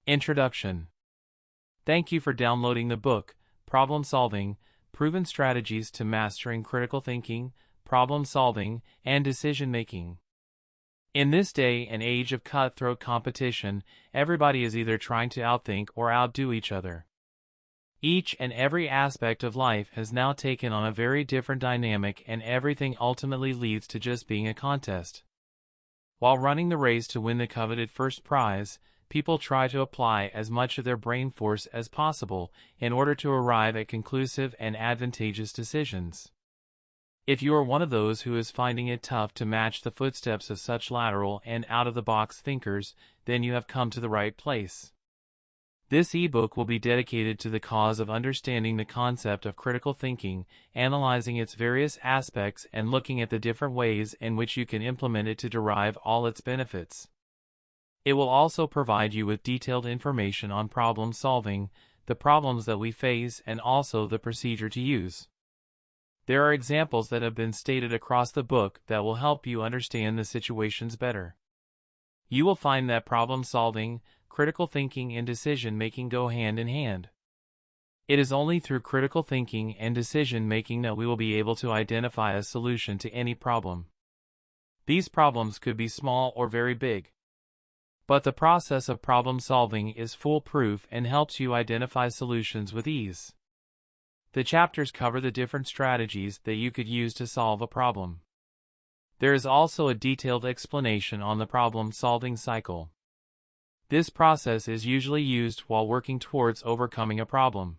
Introduction. Thank you for downloading the book, Problem Solving, Proven Strategies to Mastering Critical Thinking, Problem Solving, and Decision Making. In this day and age of cutthroat competition, everybody is either trying to outthink or outdo each other. Each and every aspect of life has now taken on a very different dynamic, and everything ultimately leads to just being a contest. While running the race to win the coveted first prize, people try to apply as much of their brain force as possible in order to arrive at conclusive and advantageous decisions. If you are one of those who is finding it tough to match the footsteps of such lateral and out-of-the-box thinkers, then you have come to the right place. This ebook will be dedicated to the cause of understanding the concept of critical thinking, analyzing its various aspects, and looking at the different ways in which you can implement it to derive all its benefits. It will also provide you with detailed information on problem solving, the problems that we face, and also the procedure to use. There are examples that have been stated across the book that will help you understand the situations better. You will find that problem solving, critical thinking, and decision making go hand in hand. It is only through critical thinking and decision making that we will be able to identify a solution to any problem. These problems could be small or very big. But the process of problem solving is foolproof and helps you identify solutions with ease. The chapters cover the different strategies that you could use to solve a problem. There is also a detailed explanation on the problem-solving cycle. This process is usually used while working towards overcoming a problem.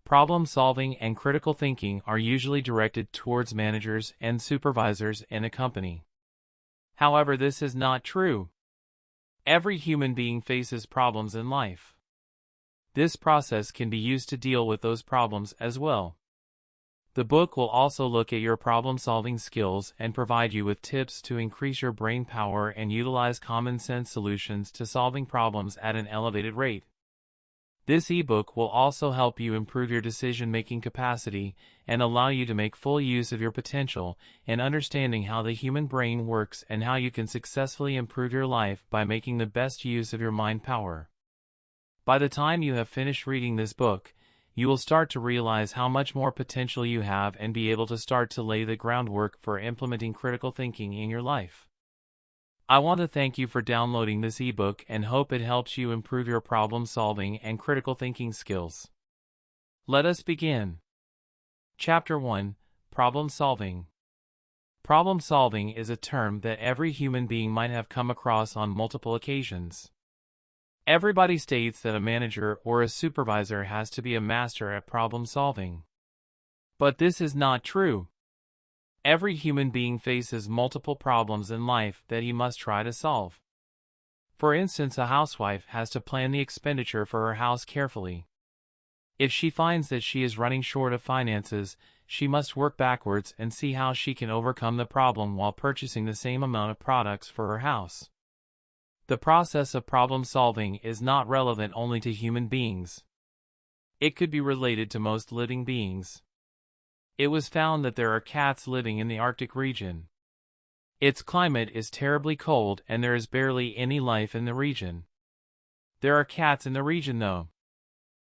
Problem-solving and critical thinking are usually directed towards managers and supervisors in a company. However, this is not true. Every human being faces problems in life. This process can be used to deal with those problems as well. The book will also look at your problem-solving skills and provide you with tips to increase your brain power and utilize common-sense solutions to solving problems at an elevated rate. This ebook will also help you improve your decision-making capacity and allow you to make full use of your potential in understanding how the human brain works and how you can successfully improve your life by making the best use of your mind power. By the time you have finished reading this book, you will start to realize how much more potential you have and be able to start to lay the groundwork for implementing critical thinking in your life. I want to thank you for downloading this ebook and hope it helps you improve your problem-solving and critical thinking skills. Let us begin. Chapter 1: Problem Solving. Problem solving is a term that every human being might have come across on multiple occasions. Everybody states that a manager or a supervisor has to be a master at problem solving. But this is not true. Every human being faces multiple problems in life that he must try to solve. For instance, a housewife has to plan the expenditure for her house carefully. If she finds that she is running short of finances, she must work backwards and see how she can overcome the problem while purchasing the same amount of products for her house. The process of problem solving is not relevant only to human beings. It could be related to most living beings. It was found that there are cats living in the Arctic region. Its climate is terribly cold and there is barely any life in the region. There are cats in the region though.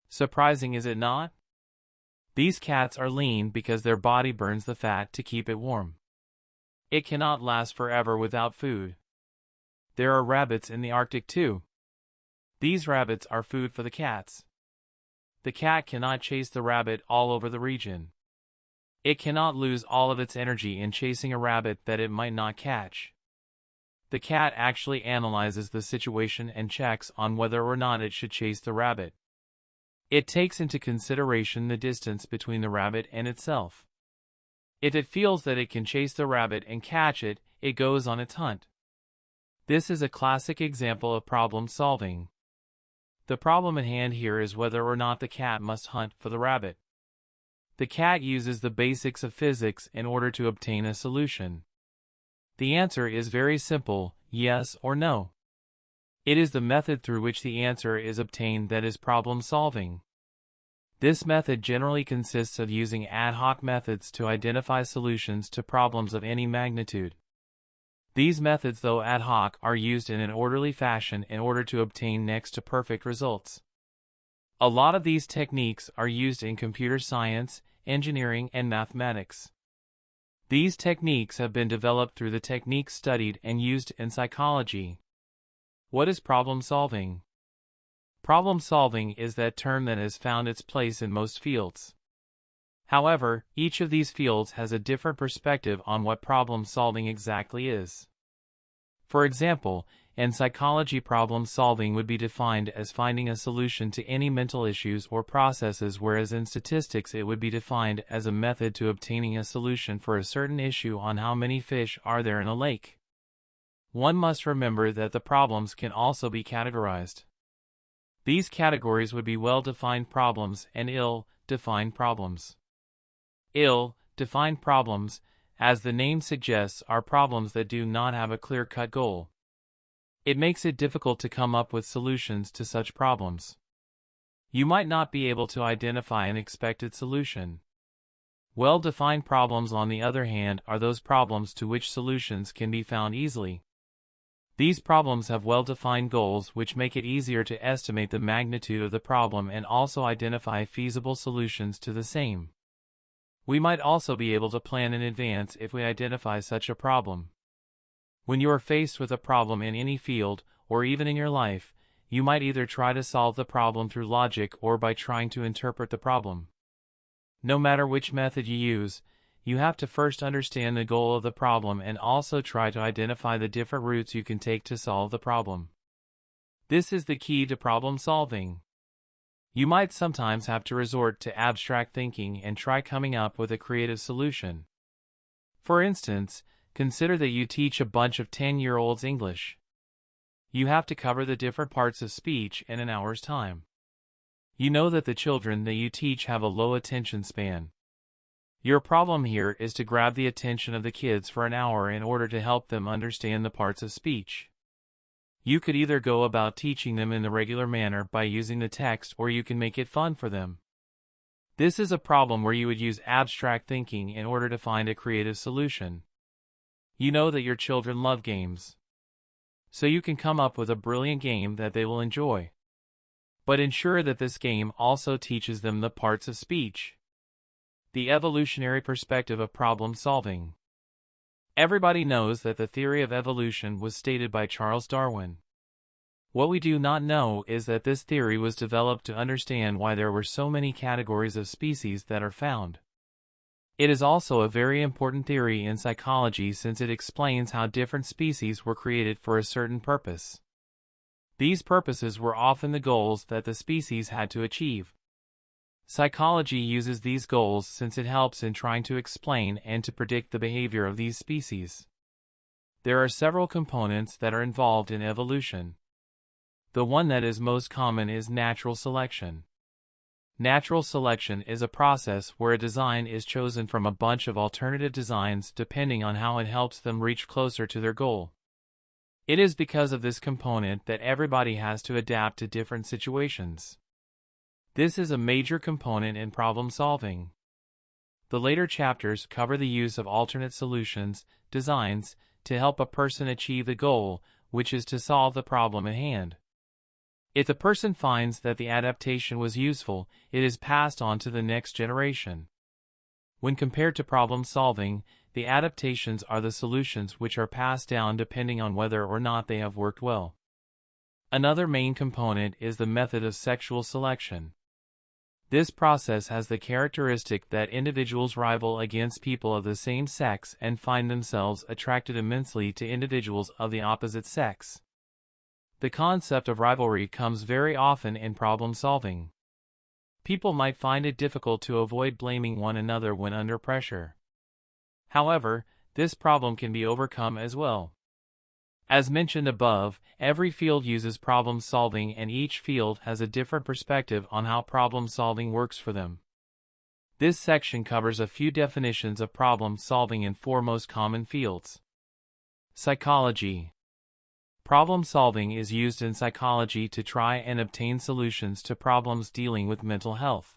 Surprising, is it not? These cats are lean because their body burns the fat to keep it warm. It cannot last forever without food. There are rabbits in the Arctic too. These rabbits are food for the cats. The cat cannot chase the rabbit all over the region. It cannot lose all of its energy in chasing a rabbit that it might not catch. The cat actually analyzes the situation and checks on whether or not it should chase the rabbit. It takes into consideration the distance between the rabbit and itself. If it feels that it can chase the rabbit and catch it, it goes on its hunt. This is a classic example of problem solving. The problem at hand here is whether or not the cat must hunt for the rabbit. The cat uses the basics of physics in order to obtain a solution. The answer is very simple: yes or no. It is the method through which the answer is obtained that is problem solving. This method generally consists of using ad hoc methods to identify solutions to problems of any magnitude. These methods, though ad hoc, are used in an orderly fashion in order to obtain next to perfect results. A lot of these techniques are used in computer science, engineering, and mathematics. These techniques have been developed through the techniques studied and used in psychology. What is problem solving? Problem solving is that term that has found its place in most fields. However, each of these fields has a different perspective on what problem solving exactly is. For example, in psychology, problem solving would be defined as finding a solution to any mental issues or processes, whereas in statistics it would be defined as a method to obtaining a solution for a certain issue on how many fish are there in a lake. One must remember that the problems can also be categorized. These categories would be well-defined problems and ill-defined problems. Ill-defined problems, as the name suggests, are problems that do not have a clear-cut goal. It makes it difficult to come up with solutions to such problems. You might not be able to identify an expected solution. Well-defined problems, on the other hand, are those problems to which solutions can be found easily. These problems have well-defined goals, which make it easier to estimate the magnitude of the problem and also identify feasible solutions to the same. We might also be able to plan in advance if we identify such a problem. When you are faced with a problem in any field, or even in your life, you might either try to solve the problem through logic or by trying to interpret the problem. No matter which method you use, you have to first understand the goal of the problem and also try to identify the different routes you can take to solve the problem. This is the key to problem solving. You might sometimes have to resort to abstract thinking and try coming up with a creative solution. For instance, consider that you teach a bunch of 10-year-olds English. You have to cover the different parts of speech in an hour's time. You know that the children that you teach have a low attention span. Your problem here is to grab the attention of the kids for an hour in order to help them understand the parts of speech. You could either go about teaching them in the regular manner by using the text, or you can make it fun for them. This is a problem where you would use abstract thinking in order to find a creative solution. You know that your children love games. So you can come up with a brilliant game that they will enjoy. But ensure that this game also teaches them the parts of speech. The evolutionary perspective of problem solving. Everybody knows that the theory of evolution was stated by Charles Darwin. What we do not know is that this theory was developed to understand why there were so many categories of species that are found. It is also a very important theory in psychology, since it explains how different species were created for a certain purpose. These purposes were often the goals that the species had to achieve. Psychology uses these goals since it helps in trying to explain and to predict the behavior of these species. There are several components that are involved in evolution. The one that is most common is natural selection. Natural selection is a process where a design is chosen from a bunch of alternative designs depending on how it helps them reach closer to their goal. It is because of this component that everybody has to adapt to different situations. This is a major component in problem solving. The later chapters cover the use of alternate solutions, designs, to help a person achieve the goal, which is to solve the problem at hand. If the person finds that the adaptation was useful, it is passed on to the next generation. When compared to problem solving, the adaptations are the solutions which are passed down depending on whether or not they have worked well. Another main component is the method of sexual selection. This process has the characteristic that individuals rival against people of the same sex and find themselves attracted immensely to individuals of the opposite sex. The concept of rivalry comes very often in problem solving. People might find it difficult to avoid blaming one another when under pressure. However, this problem can be overcome as well. As mentioned above, every field uses problem solving, and each field has a different perspective on how problem solving works for them. This section covers a few definitions of problem solving in 4 most common fields. Psychology. Problem solving is used in psychology to try and obtain solutions to problems dealing with mental health.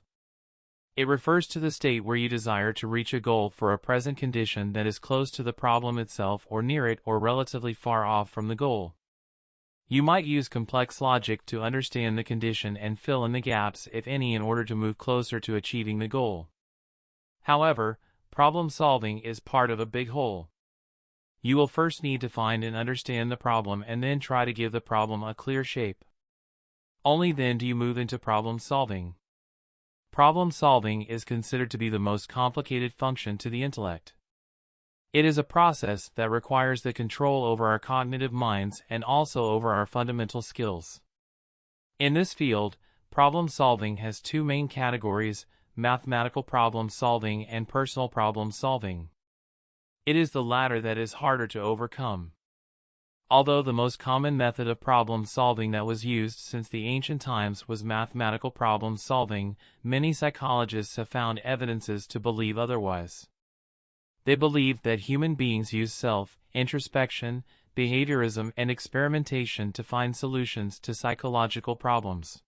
It refers to the state where you desire to reach a goal for a present condition that is close to the problem itself or near it or relatively far off from the goal. You might use complex logic to understand the condition and fill in the gaps, if any, in order to move closer to achieving the goal. However, problem solving is part of a big whole. You will first need to find and understand the problem and then try to give the problem a clear shape. Only then do you move into problem solving. Problem solving is considered to be the most complicated function to the intellect. It is a process that requires the control over our cognitive minds and also over our fundamental skills. In this field, problem solving has two main categories: mathematical problem solving and personal problem solving. It is the latter that is harder to overcome. Although the most common method of problem solving that was used since the ancient times was mathematical problem solving, many psychologists have found evidences to believe otherwise. They believe that human beings use self-introspection, behaviorism, and experimentation to find solutions to psychological problems.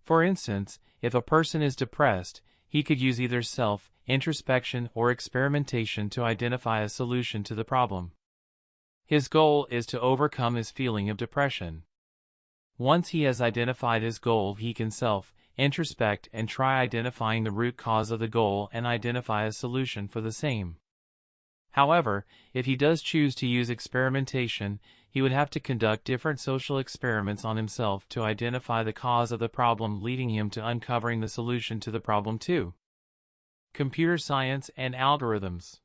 For instance, if a person is depressed, he could use either self-introspection or experimentation to identify a solution to the problem. His goal is to overcome his feeling of depression. Once he has identified his goal, he can self-introspect and try identifying the root cause of the goal and identify a solution for the same. However, if he does choose to use experimentation, he would have to conduct different social experiments on himself to identify the cause of the problem, leading him to uncovering the solution to the problem too. Computer science and algorithms.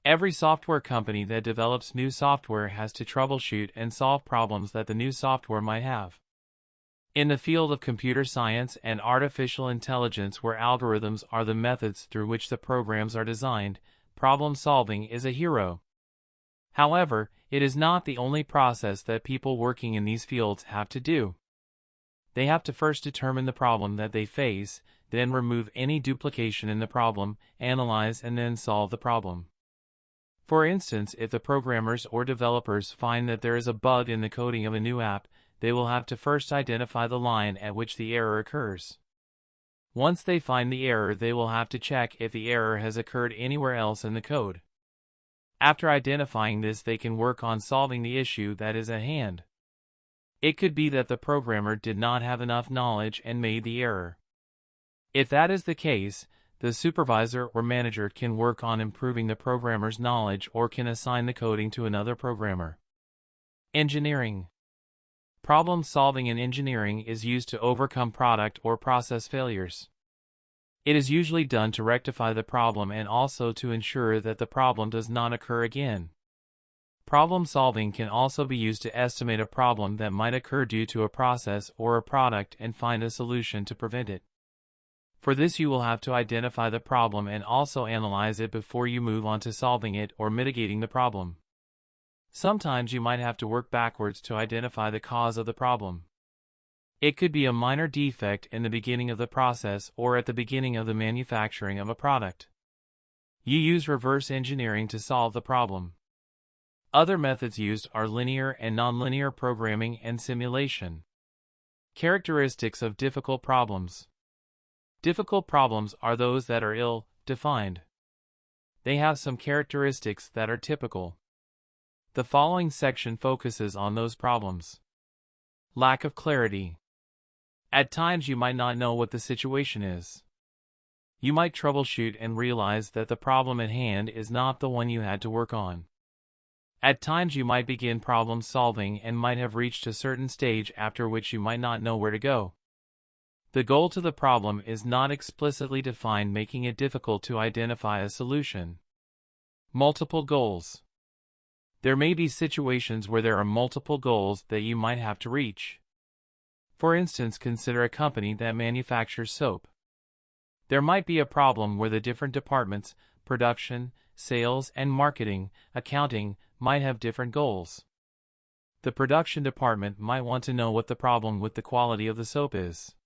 Every software company that develops new software has to troubleshoot and solve problems that the new software might have. In the field of computer science and artificial intelligence, where algorithms are the methods through which the programs are designed, problem solving is a hero. However, it is not the only process that people working in these fields have to do. They have to first determine the problem that they face, then remove any duplication in the problem, analyze, and then solve the problem. For instance, if the programmers or developers find that there is a bug in the coding of a new app, they will have to first identify the line at which the error occurs. Once they find the error, they will have to check if the error has occurred anywhere else in the code. After identifying this, they can work on solving the issue that is at hand. It could be that the programmer did not have enough knowledge and made the error. If that is the case, the supervisor or manager can work on improving the programmer's knowledge or can assign the coding to another programmer. Engineering. Problem solving in engineering is used to overcome product or process failures. It is usually done to rectify the problem and also to ensure that the problem does not occur again. Problem solving can also be used to estimate a problem that might occur due to a process or a product and find a solution to prevent it. For this, you will have to identify the problem and also analyze it before you move on to solving it or mitigating the problem. Sometimes you might have to work backwards to identify the cause of the problem. It could be a minor defect in the beginning of the process or at the beginning of the manufacturing of a product. You use reverse engineering to solve the problem. Other methods used are linear and nonlinear programming and simulation. Characteristics of difficult problems. Difficult problems are those that are ill-defined. They have some characteristics that are typical. The following section focuses on those problems. Lack of clarity. At times you might not know what the situation is. You might troubleshoot and realize that the problem at hand is not the one you had to work on. At times you might begin problem solving and might have reached a certain stage after which you might not know where to go. The goal to the problem is not explicitly defined, making it difficult to identify a solution. Multiple goals. There may be situations where there are multiple goals that you might have to reach. For instance, consider a company that manufactures soap. There might be a problem where the different departments, production, sales, and marketing, accounting, might have different goals. The production department might want to know what the problem with the quality of the soap is.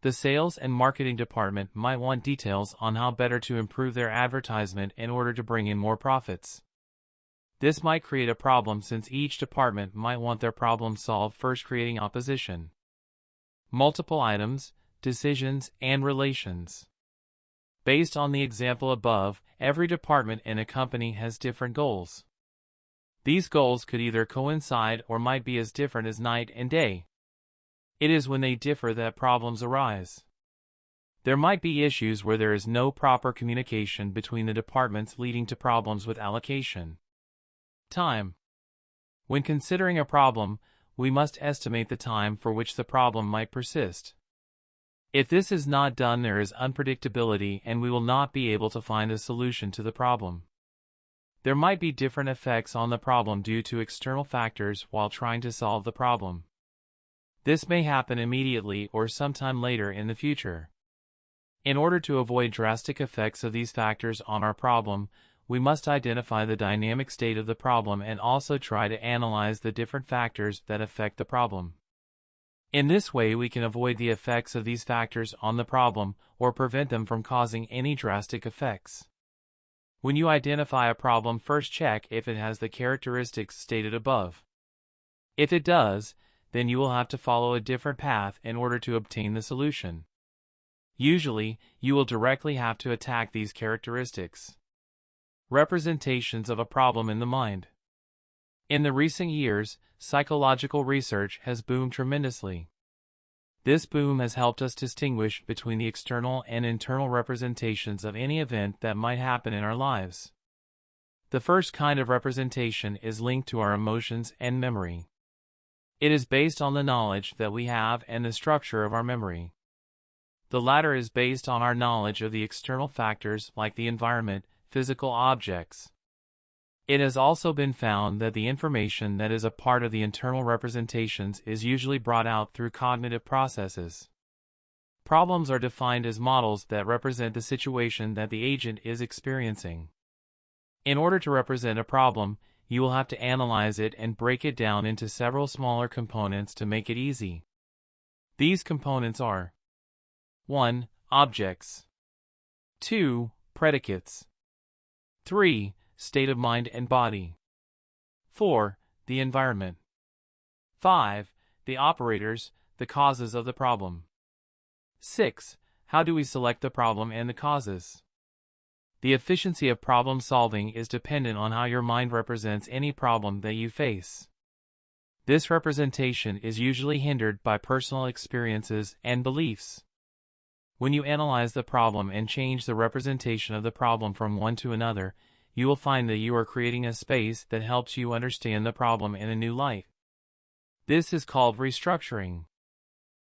The sales and marketing department might want details on how better to improve their advertisement in order to bring in more profits. This might create a problem since each department might want their problem solved first, creating opposition. Multiple items, decisions, and relations. Based on the example above, every department in a company has different goals. These goals could either coincide or might be as different as night and day. It is when they differ that problems arise. There might be issues where there is no proper communication between the departments, leading to problems with allocation. Time. When considering a problem, we must estimate the time for which the problem might persist. If this is not done, there is unpredictability and we will not be able to find a solution to the problem. There might be different effects on the problem due to external factors while trying to solve the problem. This may happen immediately or sometime later in the future. In order to avoid drastic effects of these factors on our problem, we must identify the dynamic state of the problem and also try to analyze the different factors that affect the problem. In this way, we can avoid the effects of these factors on the problem or prevent them from causing any drastic effects. When you identify a problem, first check if it has the characteristics stated above. If it does, then you will have to follow a different path in order to obtain the solution. Usually, you will directly have to attack these characteristics. Representations of a problem in the mind. In the recent years, psychological research has boomed tremendously. This boom has helped us distinguish between the external and internal representations of any event that might happen in our lives. The first kind of representation is linked to our emotions and memory. It is based on the knowledge that we have and the structure of our memory. The latter is based on our knowledge of the external factors like the environment, physical objects. It has also been found that the information that is a part of the internal representations is usually brought out through cognitive processes. Problems are defined as models that represent the situation that the agent is experiencing. In order to represent a problem, you will have to analyze it and break it down into several smaller components to make it easy. These components are 1. Objects. 2. Predicates. 3. State of mind and body. 4. The environment. 5. The operators, the causes of the problem. 6. How do we select the problem and the causes? The efficiency of problem solving is dependent on how your mind represents any problem that you face. This representation is usually hindered by personal experiences and beliefs. When you analyze the problem and change the representation of the problem from one to another, you will find that you are creating a space that helps you understand the problem in a new light. This is called restructuring.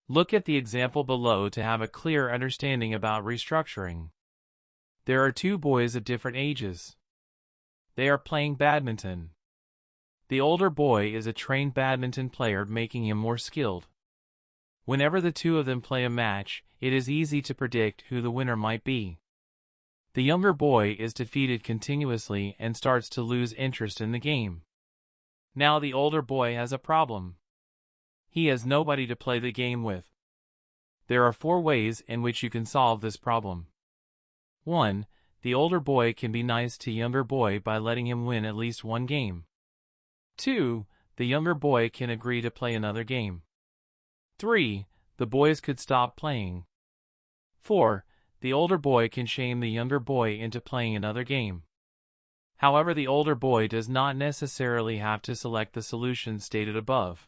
Look at the example below to have a clear understanding about restructuring. There are two boys of different ages. They are playing badminton. The older boy is a trained badminton player, making him more skilled. Whenever the two of them play a match, it is easy to predict who the winner might be. The younger boy is defeated continuously and starts to lose interest in the game. Now the older boy has a problem. He has nobody to play the game with. There are 4 ways in which you can solve this problem. 1. The older boy can be nice to younger boy by letting him win at least one game. 2. The younger boy can agree to play another game. 3. The boys could stop playing. 4. The older boy can shame the younger boy into playing another game. However, the older boy does not necessarily have to select the solution stated above.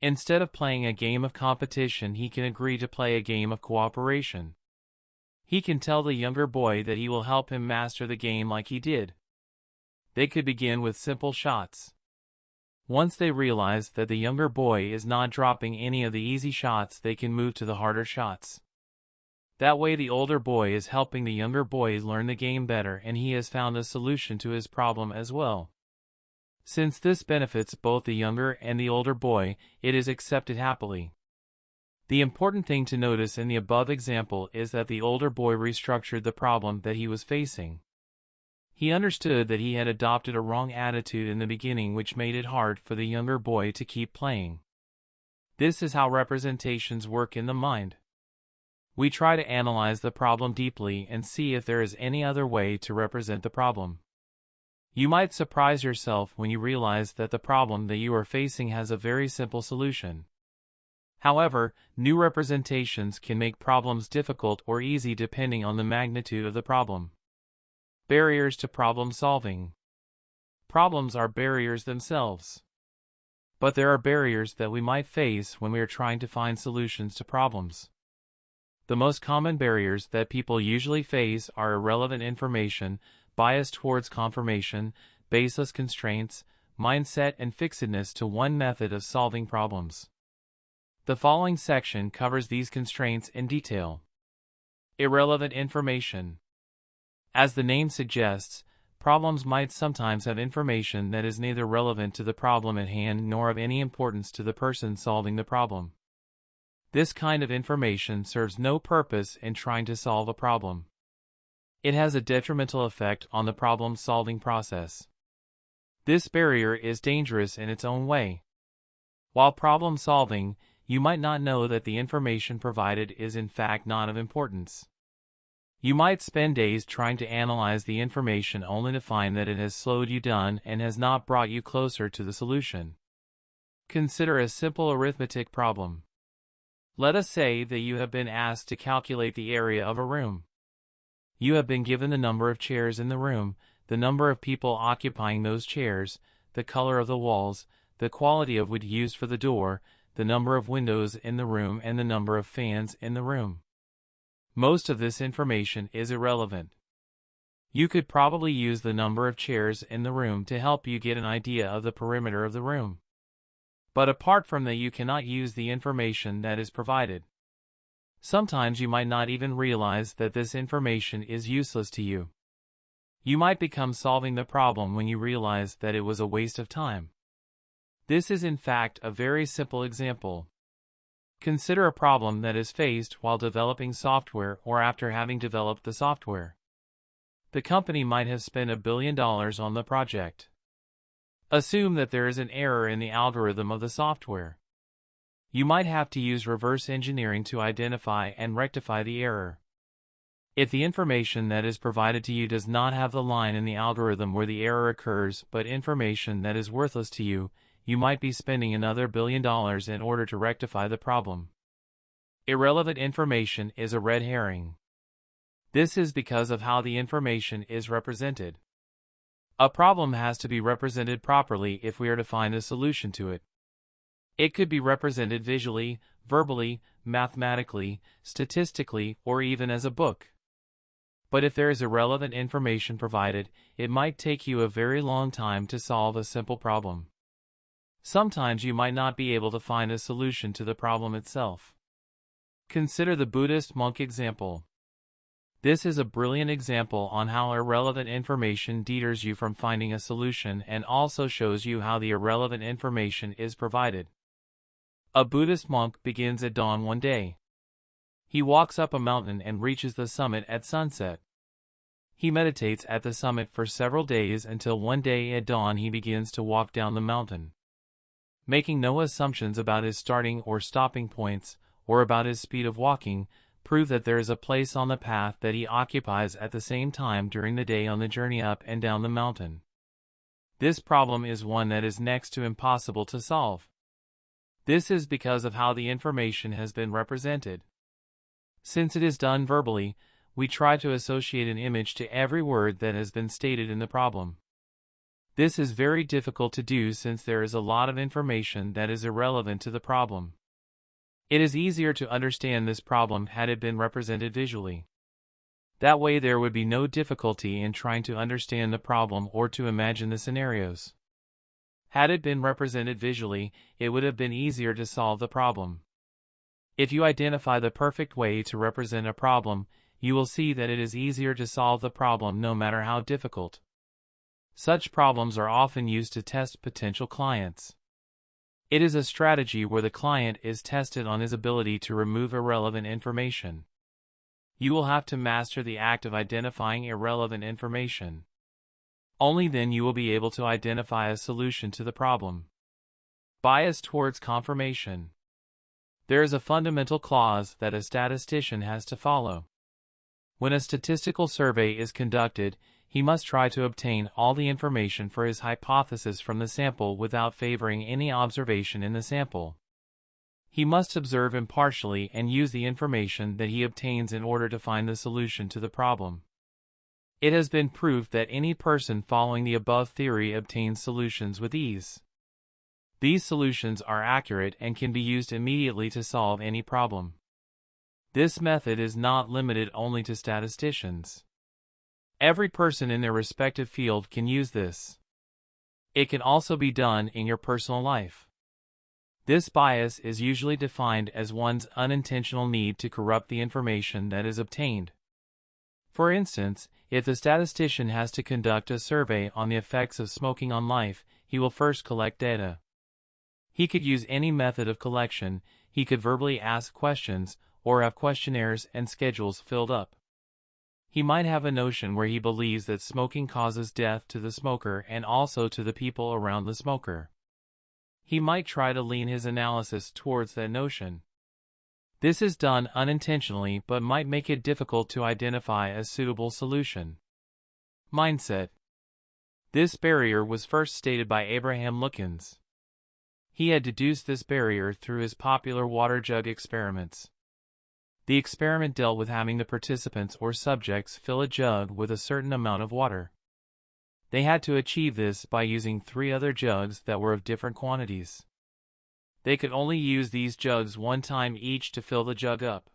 Instead of playing a game of competition, he can agree to play a game of cooperation. He can tell the younger boy that he will help him master the game like he did. They could begin with simple shots. Once they realize that the younger boy is not dropping any of the easy shots, they can move to the harder shots. That way the older boy is helping the younger boy learn the game better, and he has found a solution to his problem as well. Since this benefits both the younger and the older boy, it is accepted happily. The important thing to notice in the above example is that the older boy restructured the problem that he was facing. He understood that he had adopted a wrong attitude in the beginning, which made it hard for the younger boy to keep playing. This is how representations work in the mind. We try to analyze the problem deeply and see if there is any other way to represent the problem. You might surprise yourself when you realize that the problem that you are facing has a very simple solution. However, new representations can make problems difficult or easy depending on the magnitude of the problem. Barriers to problem solving. Problems are barriers themselves. But there are barriers that we might face when we are trying to find solutions to problems. The most common barriers that people usually face are irrelevant information, bias towards confirmation, baseless constraints, mindset, and fixedness to one method of solving problems. The following section covers these constraints in detail. Irrelevant information. As the name suggests, problems might sometimes have information that is neither relevant to the problem at hand nor of any importance to the person solving the problem. This kind of information serves no purpose in trying to solve a problem. It has a detrimental effect on the problem-solving process. This barrier is dangerous in its own way. While problem-solving, you might not know that the information provided is in fact not of importance. You might spend days trying to analyze the information only to find that it has slowed you down and has not brought you closer to the solution. Consider a simple arithmetic problem. Let us say that you have been asked to calculate the area of a room. You have been given the number of chairs in the room, the number of people occupying those chairs, the color of the walls, the quality of wood used for the door, the number of windows in the room, and the number of fans in the room. Most of this information is irrelevant. You could probably use the number of chairs in the room to help you get an idea of the perimeter of the room. But apart from that, you cannot use the information that is provided. Sometimes you might not even realize that this information is useless to you. You might become solving the problem when you realize that it was a waste of time. This is in fact a very simple example. Consider a problem that is faced while developing software or after having developed the software. The company might have spent $1 billion on the project. Assume that there is an error in the algorithm of the software. You might have to use reverse engineering to identify and rectify the error. If the information that is provided to you does not have the line in the algorithm where the error occurs, but information that is worthless to you, you might be spending another $1 billion in order to rectify the problem. Irrelevant information is a red herring. This is because of how the information is represented. A problem has to be represented properly if we are to find a solution to it. It could be represented visually, verbally, mathematically, statistically, or even as a book. But if there is irrelevant information provided, it might take you a very long time to solve a simple problem. Sometimes you might not be able to find a solution to the problem itself. Consider the Buddhist monk example. This is a brilliant example on how irrelevant information deters you from finding a solution and also shows you how the irrelevant information is provided. A Buddhist monk begins at dawn one day. He walks up a mountain and reaches the summit at sunset. He meditates at the summit for several days until one day at dawn he begins to walk down the mountain. Making no assumptions about his starting or stopping points, or about his speed of walking, prove that there is a place on the path that he occupies at the same time during the day on the journey up and down the mountain. This problem is one that is next to impossible to solve. This is because of how the information has been represented. Since it is done verbally, we try to associate an image to every word that has been stated in the problem. This is very difficult to do since there is a lot of information that is irrelevant to the problem. It is easier to understand this problem had it been represented visually. That way there would be no difficulty in trying to understand the problem or to imagine the scenarios. Had it been represented visually, it would have been easier to solve the problem. If you identify the perfect way to represent a problem, you will see that it is easier to solve the problem no matter how difficult. Such problems are often used to test potential clients. It is a strategy where the client is tested on his ability to remove irrelevant information. You will have to master the act of identifying irrelevant information. Only then you will be able to identify a solution to the problem. Bias towards confirmation. There is a fundamental clause that a statistician has to follow. When a statistical survey is conducted, he must try to obtain all the information for his hypothesis from the sample without favoring any observation in the sample. He must observe impartially and use the information that he obtains in order to find the solution to the problem. It has been proved that any person following the above theory obtains solutions with ease. These solutions are accurate and can be used immediately to solve any problem. This method is not limited only to statisticians. Every person in their respective field can use this. It can also be done in your personal life. This bias is usually defined as one's unintentional need to corrupt the information that is obtained. For instance, if the statistician has to conduct a survey on the effects of smoking on life, he will first collect data. He could use any method of collection, he could verbally ask questions, or have questionnaires and schedules filled up. He might have a notion where he believes that smoking causes death to the smoker and also to the people around the smoker. He might try to lean his analysis towards that notion. This is done unintentionally but might make it difficult to identify a suitable solution. Mindset. This barrier was first stated by Abraham Lookins. He had deduced this barrier through his popular water jug experiments. The experiment dealt with having the participants or subjects fill a jug with a certain amount of water. They had to achieve this by using 3 other jugs that were of different quantities. They could only use these jugs one time each to fill the jug up.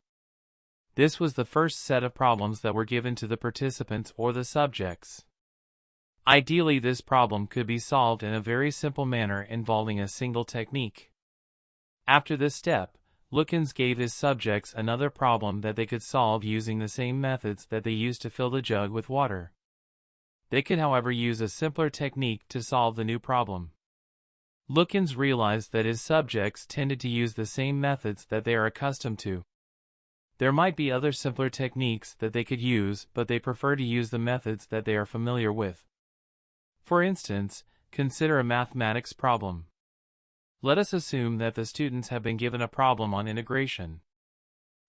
This was the first set of problems that were given to the participants or the subjects. Ideally, this problem could be solved in a very simple manner involving a single technique. After this step, Lookins gave his subjects another problem that they could solve using the same methods that they used to fill the jug with water. They could, however, use a simpler technique to solve the new problem. Lookins realized that his subjects tended to use the same methods that they are accustomed to. There might be other simpler techniques that they could use, but they prefer to use the methods that they are familiar with. For instance, consider a mathematics problem. Let us assume that the students have been given a problem on integration.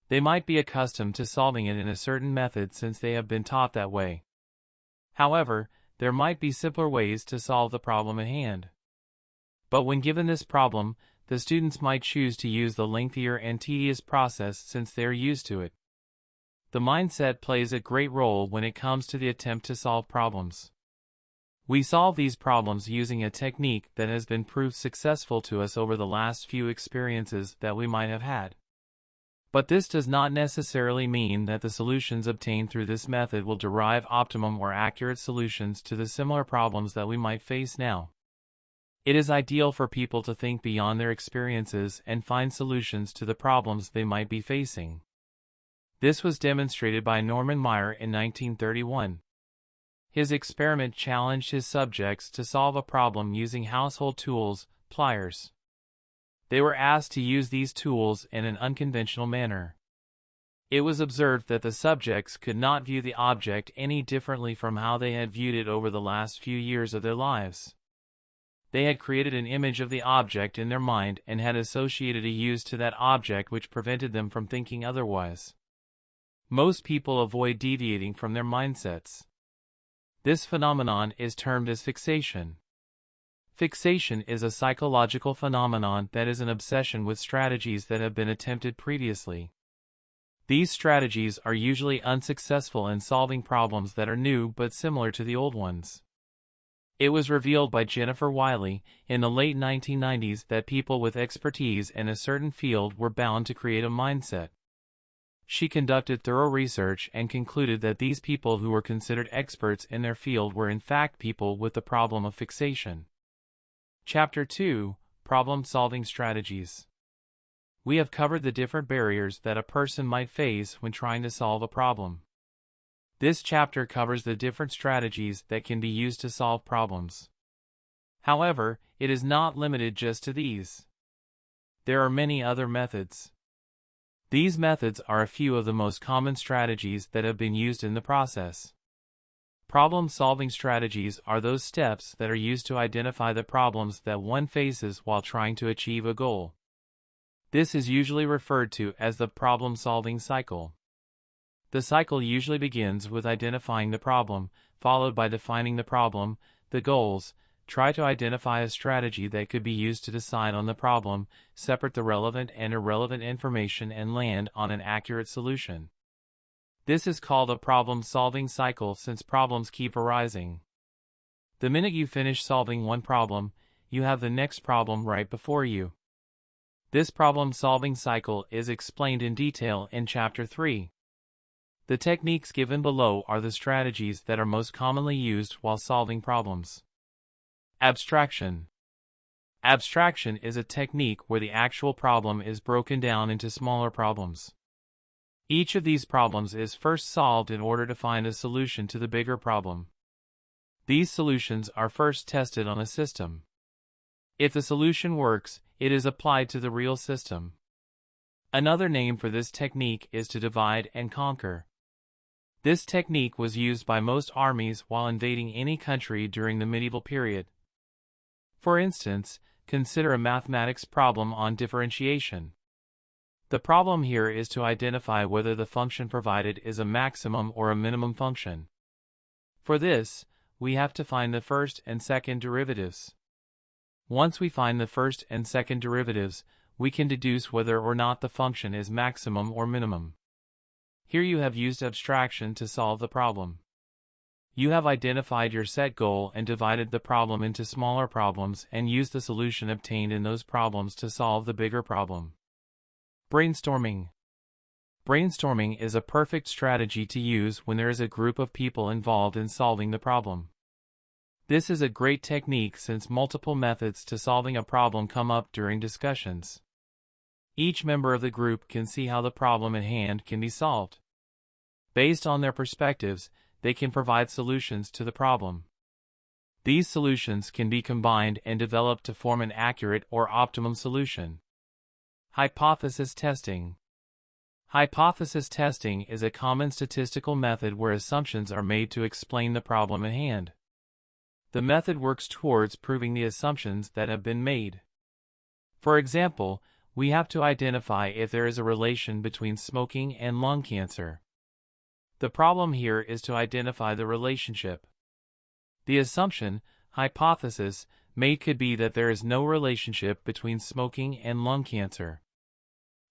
They might be accustomed to solving it in a certain method since they have been taught that way. However, there might be simpler ways to solve the problem at hand. But when given this problem, the students might choose to use the lengthier and tedious process since they are used to it. The mindset plays a great role when it comes to the attempt to solve problems. We solve these problems using a technique that has been proved successful to us over the last few experiences that we might have had. But this does not necessarily mean that the solutions obtained through this method will derive optimum or accurate solutions to the similar problems that we might face now. It is ideal for people to think beyond their experiences and find solutions to the problems they might be facing. This was demonstrated by Norman Maier in 1931. His experiment challenged his subjects to solve a problem using household tools, pliers. They were asked to use these tools in an unconventional manner. It was observed that the subjects could not view the object any differently from how they had viewed it over the last few years of their lives. They had created an image of the object in their mind and had associated a use to that object which prevented them from thinking otherwise. Most people avoid deviating from their mindsets. This phenomenon is termed as fixation. Fixation is a psychological phenomenon that is an obsession with strategies that have been attempted previously. These strategies are usually unsuccessful in solving problems that are new but similar to the old ones. It was revealed by Jennifer Wiley in the late 1990s that people with expertise in a certain field were bound to create a mindset. She conducted thorough research and concluded that these people who were considered experts in their field were in fact people with the problem of fixation. Chapter 2: Problem-Solving Strategies. We have covered the different barriers that a person might face when trying to solve a problem. This chapter covers the different strategies that can be used to solve problems. However, it is not limited just to these. There are many other methods. These methods are a few of the most common strategies that have been used in the process. Problem-solving strategies are those steps that are used to identify the problems that one faces while trying to achieve a goal. This is usually referred to as the problem-solving cycle. The cycle usually begins with identifying the problem, followed by defining the problem, the goals, try to identify a strategy that could be used to decide on the problem, separate the relevant and irrelevant information, and land on an accurate solution. This is called a problem-solving cycle since problems keep arising. The minute you finish solving one problem, you have the next problem right before you. This problem-solving cycle is explained in detail in Chapter 3. The techniques given below are the strategies that are most commonly used while solving problems. Abstraction. Abstraction is a technique where the actual problem is broken down into smaller problems. Each of these problems is first solved in order to find a solution to the bigger problem. These solutions are first tested on a system. If the solution works, it is applied to the real system. Another name for this technique is to divide and conquer. This technique was used by most armies while invading any country during the medieval period. For instance, consider a mathematics problem on differentiation. The problem here is to identify whether the function provided is a maximum or a minimum function. For this, we have to find the first and second derivatives. Once we find the first and second derivatives, we can deduce whether or not the function is maximum or minimum. Here you have used abstraction to solve the problem. You have identified your set goal and divided the problem into smaller problems and used the solution obtained in those problems to solve the bigger problem. Brainstorming. Brainstorming is a perfect strategy to use when there is a group of people involved in solving the problem. This is a great technique since multiple methods to solving a problem come up during discussions. Each member of the group can see how the problem at hand can be solved. Based on their perspectives, they can provide solutions to the problem. These solutions can be combined and developed to form an accurate or optimum solution. Hypothesis testing. Hypothesis testing is a common statistical method where assumptions are made to explain the problem at hand. The method works towards proving the assumptions that have been made. For example, we have to identify if there is a relation between smoking and lung cancer. The problem here is to identify the relationship. The assumption, hypothesis, made could be that there is no relationship between smoking and lung cancer.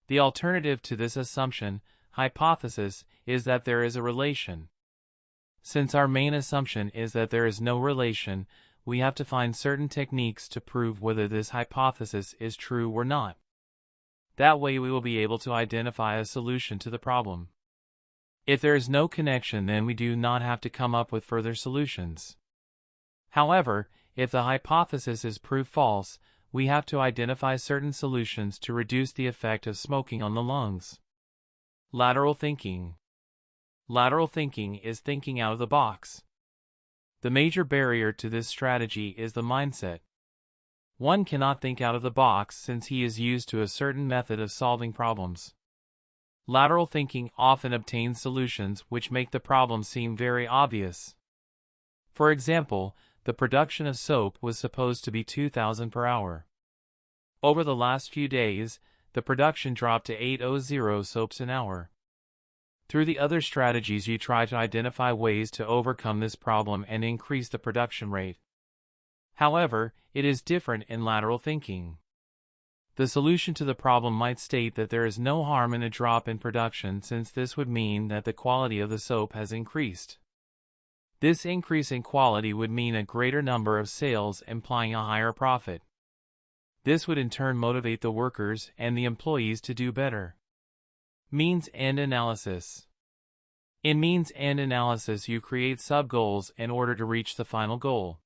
The alternative to this assumption, hypothesis, is that there is a relation. Since our main assumption is that there is no relation, we have to find certain techniques to prove whether this hypothesis is true or not. That way we will be able to identify a solution to the problem. If there is no connection, then we do not have to come up with further solutions. However, if the hypothesis is proved false, we have to identify certain solutions to reduce the effect of smoking on the lungs. Lateral thinking. Lateral thinking is thinking out of the box. The major barrier to this strategy is the mindset. One cannot think out of the box since he is used to a certain method of solving problems. Lateral thinking often obtains solutions which make the problem seem very obvious. For example, the production of soap was supposed to be 2,000 per hour. Over the last few days, the production dropped to 800 soaps an hour. Through the other strategies, you try to identify ways to overcome this problem and increase the production rate. However, it is different in lateral thinking. The solution to the problem might state that there is no harm in a drop in production since this would mean that the quality of the soap has increased. This increase in quality would mean a greater number of sales, implying a higher profit. This would in turn motivate the workers and the employees to do better. Means-end analysis. In means-end analysis, you create sub-goals in order to reach the final goal.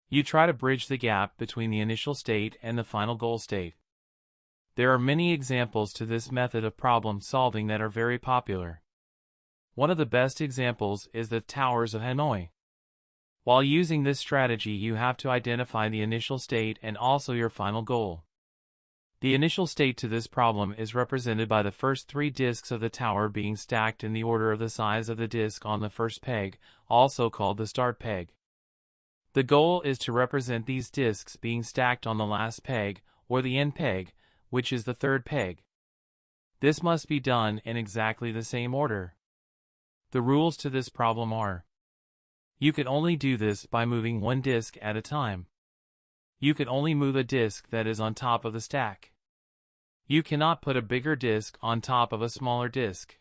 You try to bridge the gap between the initial state and the final goal state. There are many examples to this method of problem solving that are very popular. One of the best examples is the Towers of Hanoi. While using this strategy, you have to identify the initial state and also your final goal. The initial state to this problem is represented by the first 3 discs of the tower being stacked in the order of the size of the disc on the first peg, also called the start peg. The goal is to represent these discs being stacked on the last peg, or the end peg, which is the third peg. This must be done in exactly the same order. The rules to this problem are: You could only do this by moving one disc at a time. You could only move a disc that is on top of the stack. You cannot put a bigger disc on top of a smaller disc.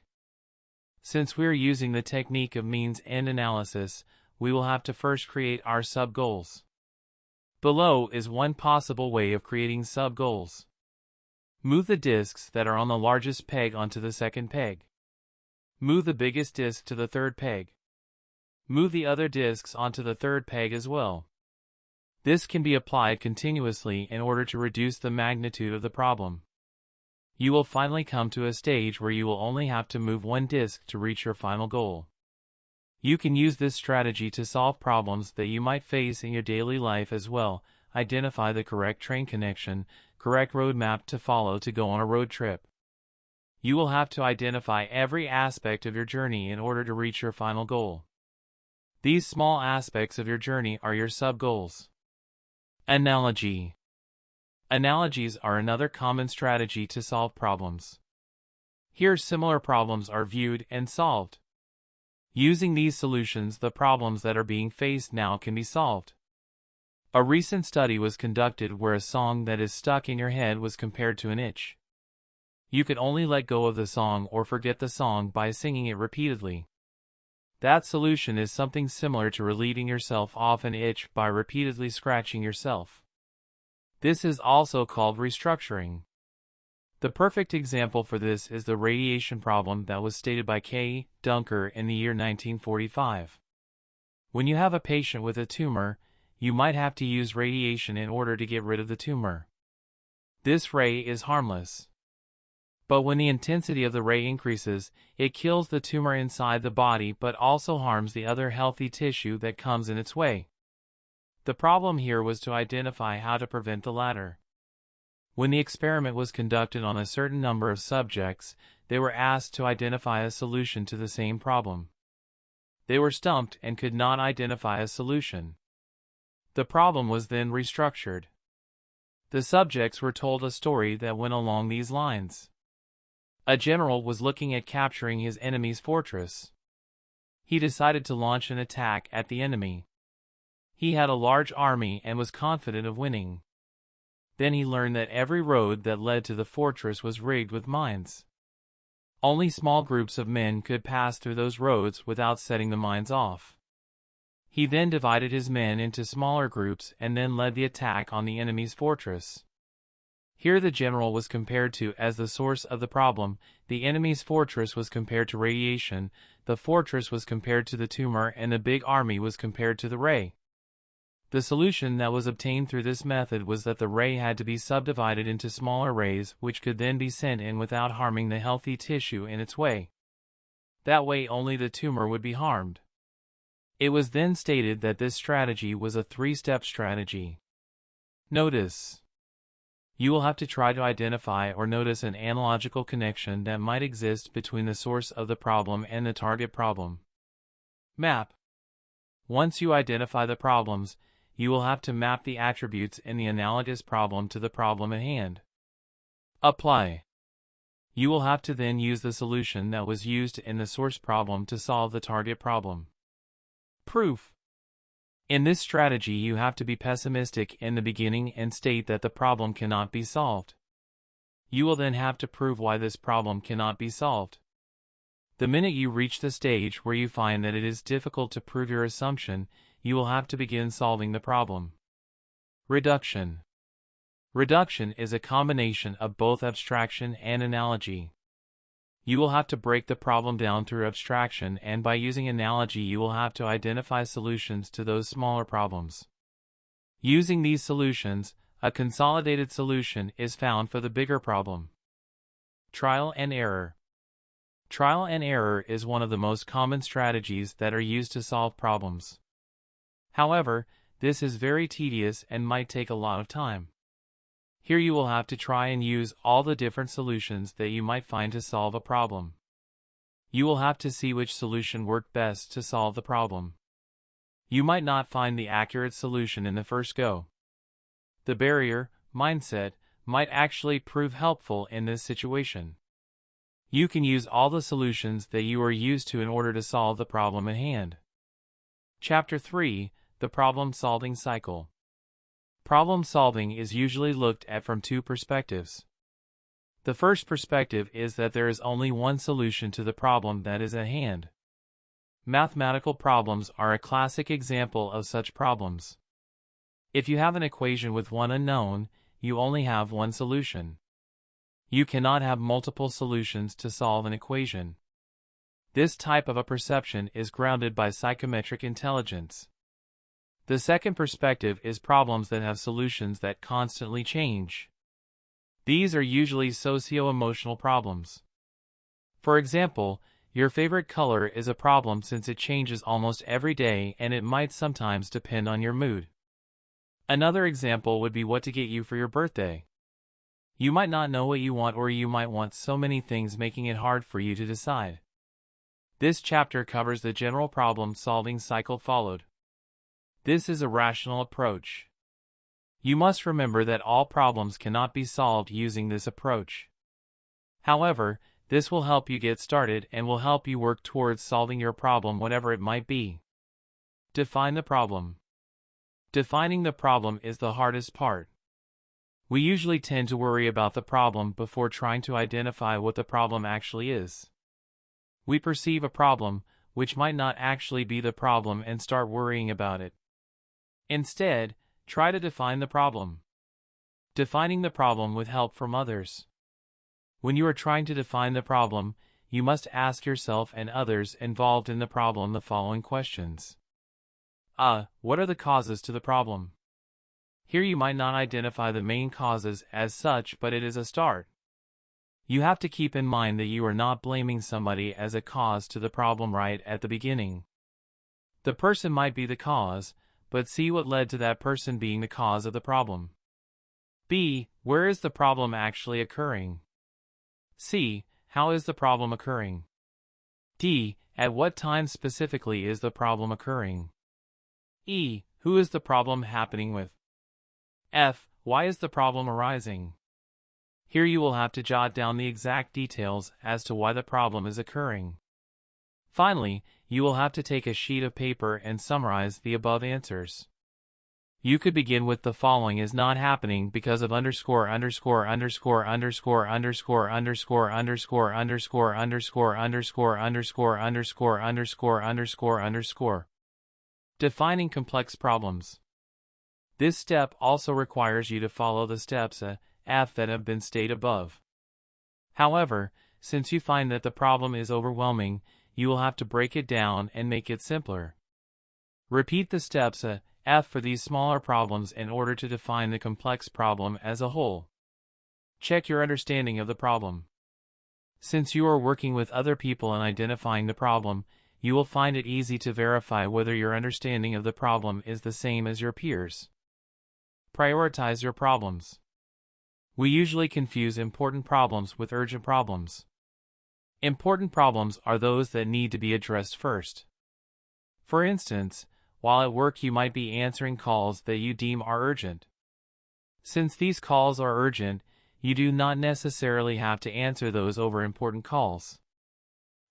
Since we are using the technique of means-end analysis, we will have to first create our sub-goals. Below is one possible way of creating sub-goals. Move the discs that are on the largest peg onto the second peg. Move the biggest disc to the third peg. Move the other discs onto the third peg as well. This can be applied continuously in order to reduce the magnitude of the problem. You will finally come to a stage where you will only have to move one disc to reach your final goal. You can use this strategy to solve problems that you might face in your daily life as well. Identify the correct train connection, correct road map to follow to go on a road trip. You will have to identify every aspect of your journey in order to reach your final goal. These small aspects of your journey are your sub-goals. Analogy. Analogies are another common strategy to solve problems. Here similar problems are viewed and solved. Using these solutions, the problems that are being faced now can be solved. A recent study was conducted where a song that is stuck in your head was compared to an itch. You could only let go of the song or forget the song by singing it repeatedly. That solution is something similar to relieving yourself of an itch by repeatedly scratching yourself. This is also called restructuring. The perfect example for this is the radiation problem that was stated by K. Dunker in the year 1945. When you have a patient with a tumor, you might have to use radiation in order to get rid of the tumor. This ray is harmless. But when the intensity of the ray increases, it kills the tumor inside the body but also harms the other healthy tissue that comes in its way. The problem here was to identify how to prevent the latter. When the experiment was conducted on a certain number of subjects, they were asked to identify a solution to the same problem. They were stumped and could not identify a solution. The problem was then restructured. The subjects were told a story that went along these lines. A general was looking at capturing his enemy's fortress. He decided to launch an attack at the enemy. He had a large army and was confident of winning. Then he learned that every road that led to the fortress was rigged with mines. Only small groups of men could pass through those roads without setting the mines off. He then divided his men into smaller groups and then led the attack on the enemy's fortress. Here the general was compared to as the source of the problem, the enemy's fortress was compared to radiation, the fortress was compared to the tumor, and the big army was compared to the ray. The solution that was obtained through this method was that the ray had to be subdivided into smaller rays which could then be sent in without harming the healthy tissue in its way. That way only the tumor would be harmed. It was then stated that this strategy was a three-step strategy. Notice. You will have to try to identify or notice an analogical connection that might exist between the source of the problem and the target problem. Map. Once you identify the problems, you will have to map the attributes in the analogous problem to the problem at hand. Apply. You will have to then use the solution that was used in the source problem to solve the target problem. Proof. In this strategy you have to be pessimistic in the beginning and state that the problem cannot be solved. You will then have to prove why this problem cannot be solved. The minute you reach the stage where you find that it is difficult to prove your assumption, you will have to begin solving the problem. Reduction. Reduction is a combination of both abstraction and analogy. You will have to break the problem down through abstraction, and by using analogy you will have to identify solutions to those smaller problems. Using these solutions, a consolidated solution is found for the bigger problem. Trial and error. Trial and error is one of the most common strategies that are used to solve problems. However, this is very tedious and might take a lot of time. Here you will have to try and use all the different solutions that you might find to solve a problem. You will have to see which solution worked best to solve the problem. You might not find the accurate solution in the first go. The barrier, mindset, might actually prove helpful in this situation. You can use all the solutions that you are used to in order to solve the problem at hand. Chapter 3: The Problem-Solving Cycle. Problem solving is usually looked at from two perspectives. The first perspective is that there is only one solution to the problem that is at hand. Mathematical problems are a classic example of such problems. If you have an equation with one unknown, you only have one solution. You cannot have multiple solutions to solve an equation. This type of a perception is grounded by psychometric intelligence. The second perspective is problems that have solutions that constantly change. These are usually socio-emotional problems. For example, your favorite color is a problem since it changes almost every day and it might sometimes depend on your mood. Another example would be what to get you for your birthday. You might not know what you want, or you might want so many things, making it hard for you to decide. This chapter covers the general problem-solving cycle followed. This is a rational approach. You must remember that all problems cannot be solved using this approach. However, this will help you get started and will help you work towards solving your problem, whatever it might be. Define the problem. Defining the problem is the hardest part. We usually tend to worry about the problem before trying to identify what the problem actually is. We perceive a problem, which might not actually be the problem, and start worrying about it. Instead, try to define the problem. Defining the problem with help from others. When you are trying to define the problem, you must ask yourself and others involved in the problem the following questions. What are the causes to the problem? Here you might not identify the main causes as such, but it is a start. You have to keep in mind that you are not blaming somebody as a cause to the problem right at the beginning. The person might be the cause, but see what led to that person being the cause of the problem. B. Where is the problem actually occurring? C. How is the problem occurring? D. At what time specifically is the problem occurring? E. Who is the problem happening with? F. Why is the problem arising? Here you will have to jot down the exact details as to why the problem is occurring. Finally, you will have to take a sheet of paper and summarize the above answers. You could begin with the following: is not happening because of underscore underscore underscore underscore underscore underscore underscore underscore underscore underscore underscore underscore underscore underscore underscore. Defining complex problems. This step also requires you to follow the steps F that have been stated above. However, since you find that the problem is overwhelming, you will have to break it down and make it simpler. Repeat the steps F for these smaller problems in order to define the complex problem as a whole. Check your understanding of the problem. Since you are working with other people and identifying the problem, you will find it easy to verify whether your understanding of the problem is the same as your peers. Prioritize your problems. We usually confuse important problems with urgent problems. Important problems are those that need to be addressed first. For instance, while at work you might be answering calls that you deem are urgent. Since these calls are urgent, you do not necessarily have to answer those over important calls.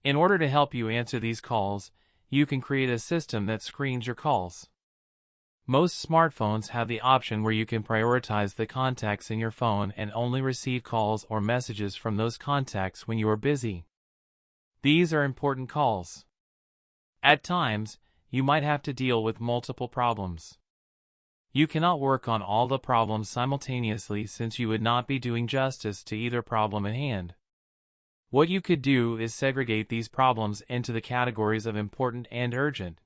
In order to help you answer these calls, you can create a system that screens your calls. Most smartphones have the option where you can prioritize the contacts in your phone and only receive calls or messages from those contacts when you are busy. These are important calls. At times, you might have to deal with multiple problems. You cannot work on all the problems simultaneously, since you would not be doing justice to either problem at hand. What you could do is segregate these problems into the categories of important and urgent.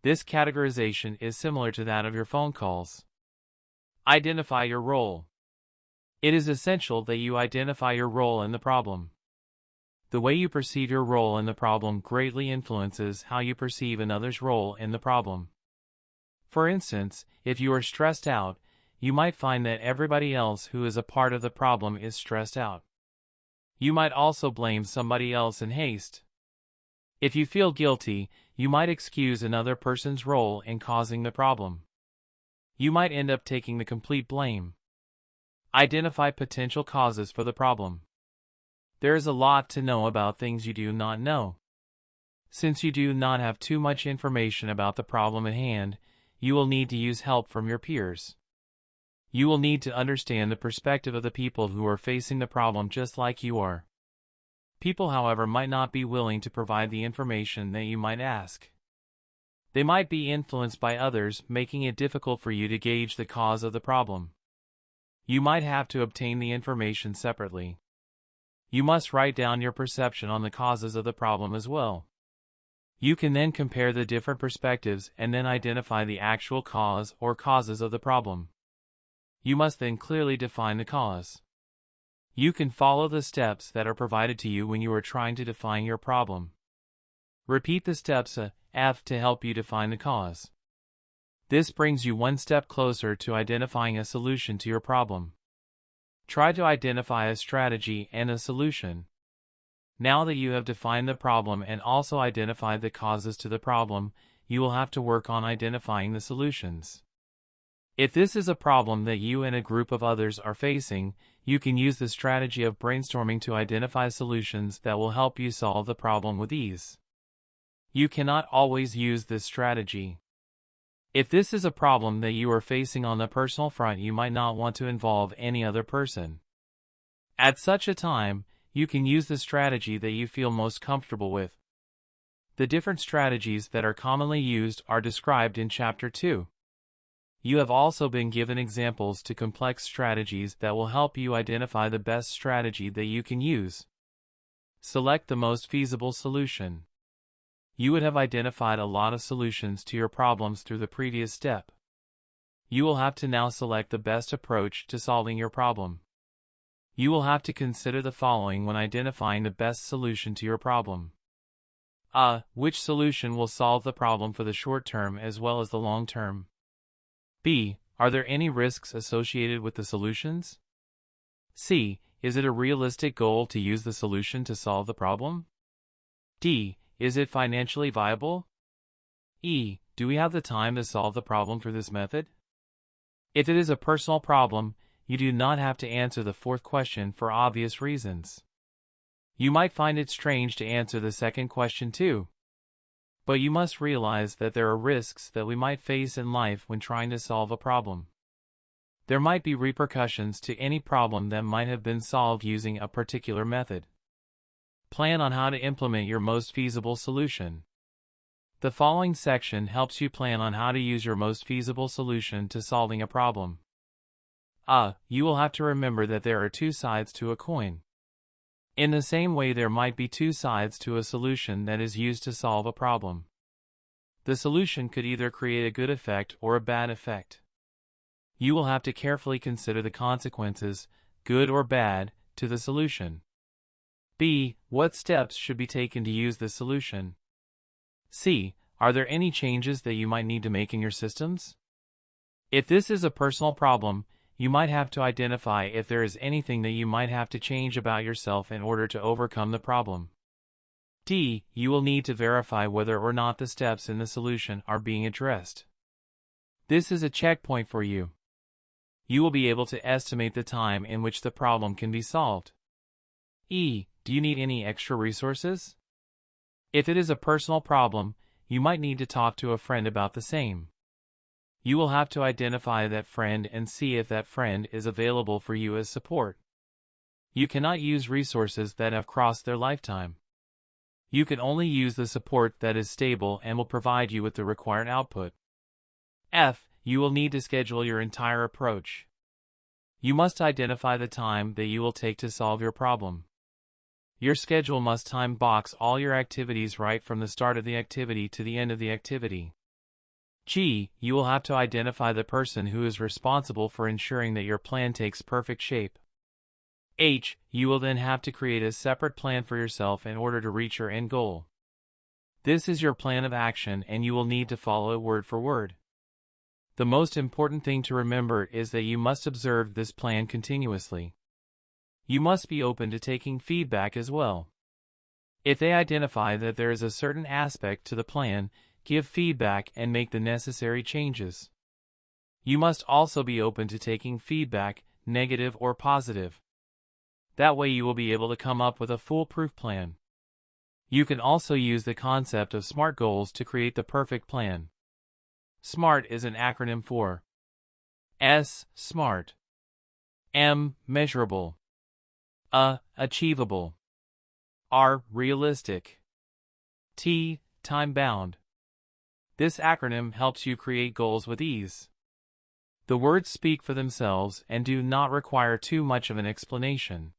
This categorization is similar to that of your phone calls. Identify your role. It is essential that you identify your role in the problem. The way you perceive your role in the problem greatly influences how you perceive another's role in the problem. For instance, if you are stressed out, you might find that everybody else who is a part of the problem is stressed out. You might also blame somebody else in haste. If you feel guilty, you might excuse another person's role in causing the problem. You might end up taking the complete blame. Identify potential causes for the problem. There is a lot to know about things you do not know. Since you do not have too much information about the problem at hand, you will need to use help from your peers. You will need to understand the perspective of the people who are facing the problem just like you are. People, however, might not be willing to provide the information that you might ask. They might be influenced by others, making it difficult for you to gauge the cause of the problem. You might have to obtain the information separately. You must write down your perception on the causes of the problem as well. You can then compare the different perspectives and then identify the actual cause or causes of the problem. You must then clearly define the cause. You can follow the steps that are provided to you when you are trying to define your problem. Repeat the steps F to help you define the cause. This brings you one step closer to identifying a solution to your problem. Try to identify a strategy and a solution. Now that you have defined the problem and also identified the causes to the problem, you will have to work on identifying the solutions. If this is a problem that you and a group of others are facing, you can use the strategy of brainstorming to identify solutions that will help you solve the problem with ease. You cannot always use this strategy. If this is a problem that you are facing on the personal front, you might not want to involve any other person. At such a time, you can use the strategy that you feel most comfortable with. The different strategies that are commonly used are described in Chapter 2. You have also been given examples to complex strategies that will help you identify the best strategy that you can use. Select the most feasible solution. You would have identified a lot of solutions to your problems through the previous step. You will have to now select the best approach to solving your problem. You will have to consider the following when identifying the best solution to your problem. A. Which solution will solve the problem for the short term as well as the long term? B. Are there any risks associated with the solutions? C. Is it a realistic goal to use the solution to solve the problem? D. Is it financially viable? E. Do we have the time to solve the problem through this method? If it is a personal problem, you do not have to answer the fourth question for obvious reasons. You might find it strange to answer the second question too. But you must realize that there are risks that we might face in life when trying to solve a problem. There might be repercussions to any problem that might have been solved using a particular method. Plan on how to implement your most feasible solution. The following section helps you plan on how to use your most feasible solution to solving a problem. You will have to remember that there are two sides to a coin. In the same way, there might be two sides to a solution that is used to solve a problem. The solution could either create a good effect or a bad effect. You will have to carefully consider the consequences, good or bad, to the solution. B. What steps should be taken to use this solution? C. Are there any changes that you might need to make in your systems? If this is a personal problem, you might have to identify if there is anything that you might have to change about yourself in order to overcome the problem. D. You will need to verify whether or not the steps in the solution are being addressed. This is a checkpoint for you. You will be able to estimate the time in which the problem can be solved. E. Do you need any extra resources? If it is a personal problem, you might need to talk to a friend about the same. You will have to identify that friend and see if that friend is available for you as support. You cannot use resources that have crossed their lifetime. You can only use the support that is stable and will provide you with the required output. F. You will need to schedule your entire approach. You must identify the time that you will take to solve your problem. Your schedule must time box all your activities right from the start of the activity to the end of the activity. G. You will have to identify the person who is responsible for ensuring that your plan takes perfect shape. H. You will then have to create a separate plan for yourself in order to reach your end goal. This is your plan of action and you will need to follow it word for word. The most important thing to remember is that you must observe this plan continuously. You must be open to taking feedback as well. If they identify that there is a certain aspect to the plan, give feedback and make the necessary changes. You must also be open to taking feedback, negative or positive. That way you will be able to come up with a foolproof plan. You can also use the concept of SMART goals to create the perfect plan. SMART is an acronym for S. Smart, M. Measurable, A. Achievable, R. Realistic, T. Time-bound. This acronym helps you create goals with ease. The words speak for themselves and do not require too much of an explanation.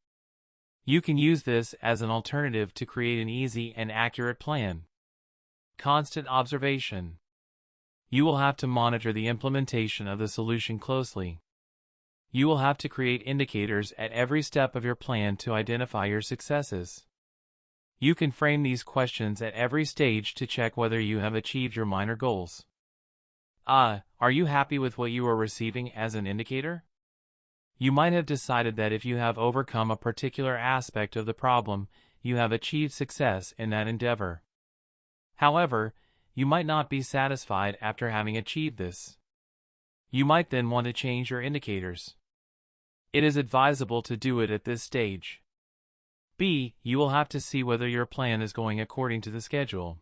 You can use this as an alternative to create an easy and accurate plan. Constant observation. You will have to monitor the implementation of the solution closely. You will have to create indicators at every step of your plan to identify your successes. You can frame these questions at every stage to check whether you have achieved your minor goals. Are you happy with what you are receiving as an indicator? You might have decided that if you have overcome a particular aspect of the problem, you have achieved success in that endeavor. However, you might not be satisfied after having achieved this. You might then want to change your indicators. It is advisable to do it at this stage. B. You will have to see whether your plan is going according to the schedule.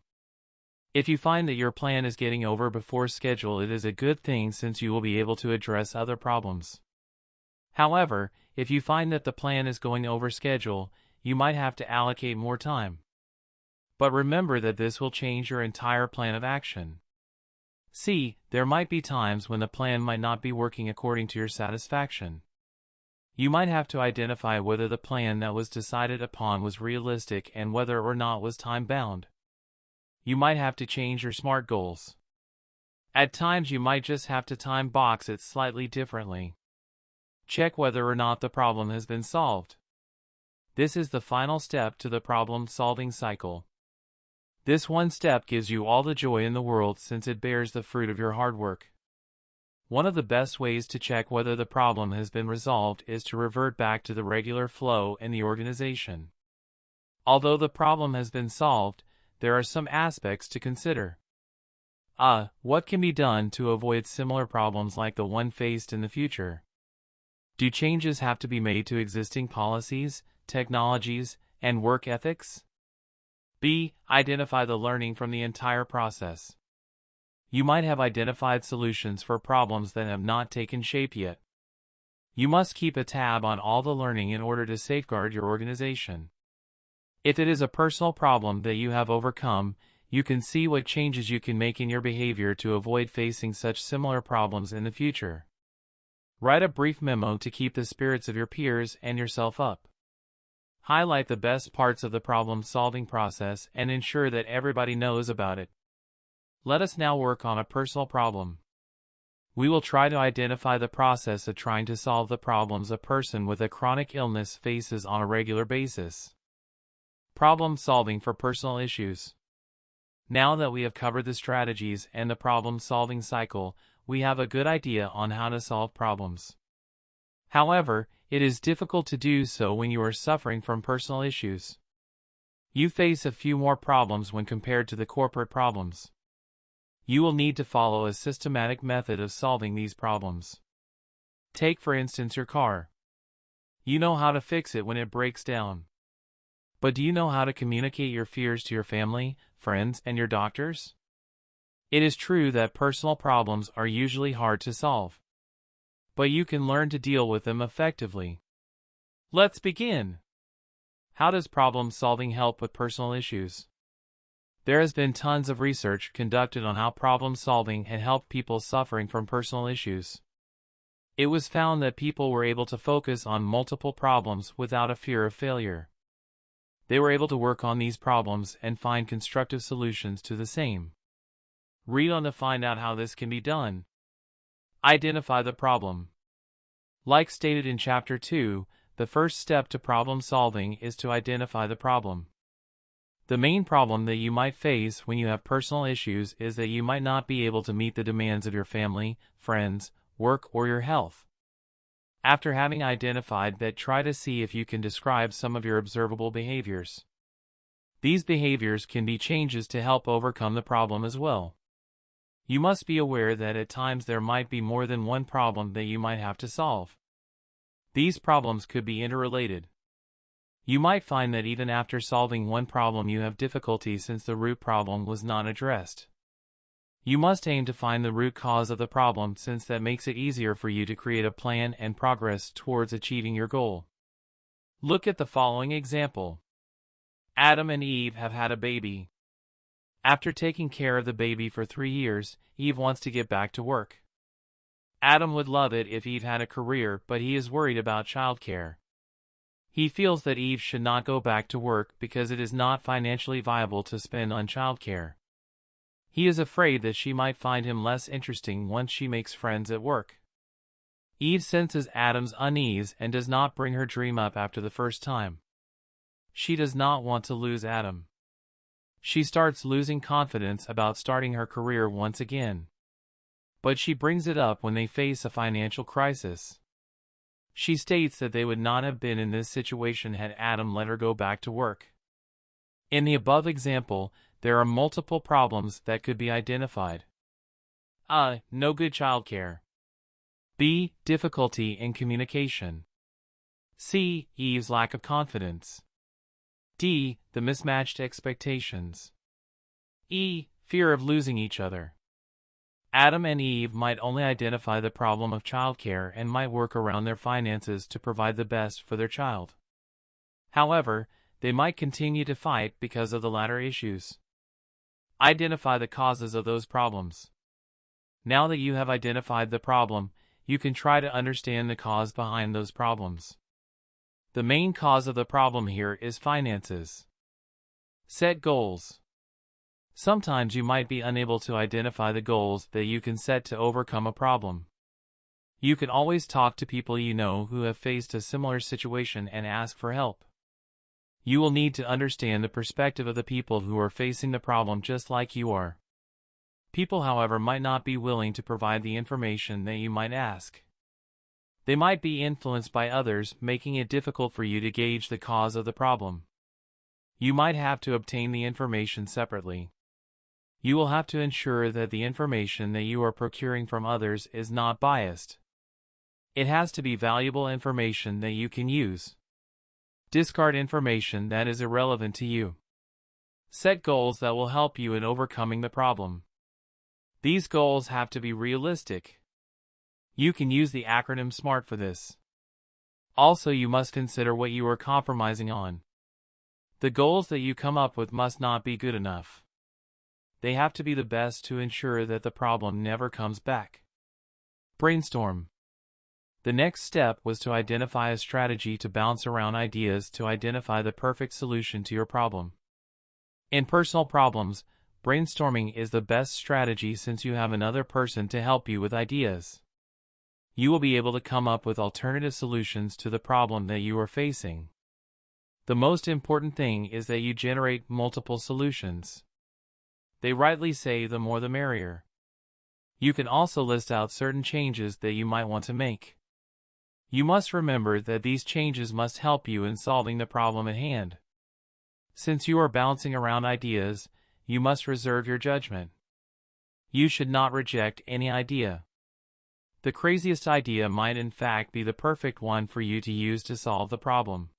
If you find that your plan is getting over before schedule, it is a good thing since you will be able to address other problems. However, if you find that the plan is going over schedule, you might have to allocate more time. But remember that this will change your entire plan of action. C. There might be times when the plan might not be working according to your satisfaction. You might have to identify whether the plan that was decided upon was realistic and whether or not was time-bound. You might have to change your SMART goals. At times you might just have to time box it slightly differently. Check whether or not the problem has been solved. This is the final step to the problem-solving cycle. This one step gives you all the joy in the world since it bears the fruit of your hard work. One of the best ways to check whether the problem has been resolved is to revert back to the regular flow in the organization. Although the problem has been solved, there are some aspects to consider. What can be done to avoid similar problems like the one faced in the future? Do changes have to be made to existing policies, technologies, and work ethics? B. Identify the learning from the entire process. You might have identified solutions for problems that have not taken shape yet. You must keep a tab on all the learning in order to safeguard your organization. If it is a personal problem that you have overcome, you can see what changes you can make in your behavior to avoid facing such similar problems in the future. Write a brief memo to keep the spirits of your peers and yourself up. Highlight the best parts of the problem-solving process and ensure that everybody knows about it. Let us now work on a personal problem. We will try to identify the process of trying to solve the problems a person with a chronic illness faces on a regular basis. Problem solving for personal issues. Now that we have covered the strategies and the problem-solving cycle, we have a good idea on how to solve problems. However, it is difficult to do so when you are suffering from personal issues. You face a few more problems when compared to the corporate problems. You will need to follow a systematic method of solving these problems. Take for instance your car. You know how to fix it when it breaks down. But do you know how to communicate your fears to your family, friends, and your doctors? It is true that personal problems are usually hard to solve. But you can learn to deal with them effectively. Let's begin. How does problem solving help with personal issues? There has been tons of research conducted on how problem solving had helped people suffering from personal issues. It was found that people were able to focus on multiple problems without a fear of failure. They were able to work on these problems and find constructive solutions to the same. Read on to find out how this can be done. Identify the problem. Like stated in Chapter 2, the first step to problem solving is to identify the problem. The main problem that you might face when you have personal issues is that you might not be able to meet the demands of your family, friends, work, or your health. After having identified that, try to see if you can describe some of your observable behaviors. These behaviors can be changes to help overcome the problem as well. You must be aware that at times there might be more than one problem that you might have to solve. These problems could be interrelated. You might find that even after solving one problem you have difficulty since the root problem was not addressed. You must aim to find the root cause of the problem since that makes it easier for you to create a plan and progress towards achieving your goal. Look at the following example. Adam and Eve have had a baby. After taking care of the baby for 3 years, Eve wants to get back to work. Adam would love it if Eve had a career, but he is worried about childcare. He feels that Eve should not go back to work because it is not financially viable to spend on childcare. He is afraid that she might find him less interesting once she makes friends at work. Eve senses Adam's unease and does not bring her dream up after the first time. She does not want to lose Adam. She starts losing confidence about starting her career once again. But she brings it up when they face a financial crisis. She states that they would not have been in this situation had Adam let her go back to work. In the above example, there are multiple problems that could be identified. A. No good childcare. B. Difficulty in communication. C. Eve's lack of confidence. D. The mismatched expectations. E. Fear of losing each other. Adam and Eve might only identify the problem of childcare and might work around their finances to provide the best for their child. However, they might continue to fight because of the latter issues. Identify the causes of those problems. Now that you have identified the problem, you can try to understand the cause behind those problems. The main cause of the problem here is finances. Set goals. Sometimes you might be unable to identify the goals that you can set to overcome a problem. You can always talk to people you know who have faced a similar situation and ask for help. You will need to understand the perspective of the people who are facing the problem just like you are. People, however, might not be willing to provide the information that you might ask. They might be influenced by others, making it difficult for you to gauge the cause of the problem. You might have to obtain the information separately. You will have to ensure that the information that you are procuring from others is not biased. It has to be valuable information that you can use. Discard information that is irrelevant to you. Set goals that will help you in overcoming the problem. These goals have to be realistic. You can use the acronym SMART for this. Also, you must consider what you are compromising on. The goals that you come up with must not be good enough. They have to be the best to ensure that the problem never comes back. Brainstorm. The next step was to identify a strategy to bounce around ideas to identify the perfect solution to your problem. In personal problems, brainstorming is the best strategy since you have another person to help you with ideas. You will be able to come up with alternative solutions to the problem that you are facing. The most important thing is that you generate multiple solutions. They rightly say the more the merrier. You can also list out certain changes that you might want to make. You must remember that these changes must help you in solving the problem at hand. Since you are bouncing around ideas, you must reserve your judgment. You should not reject any idea. The craziest idea might in fact be the perfect one for you to use to solve the problem.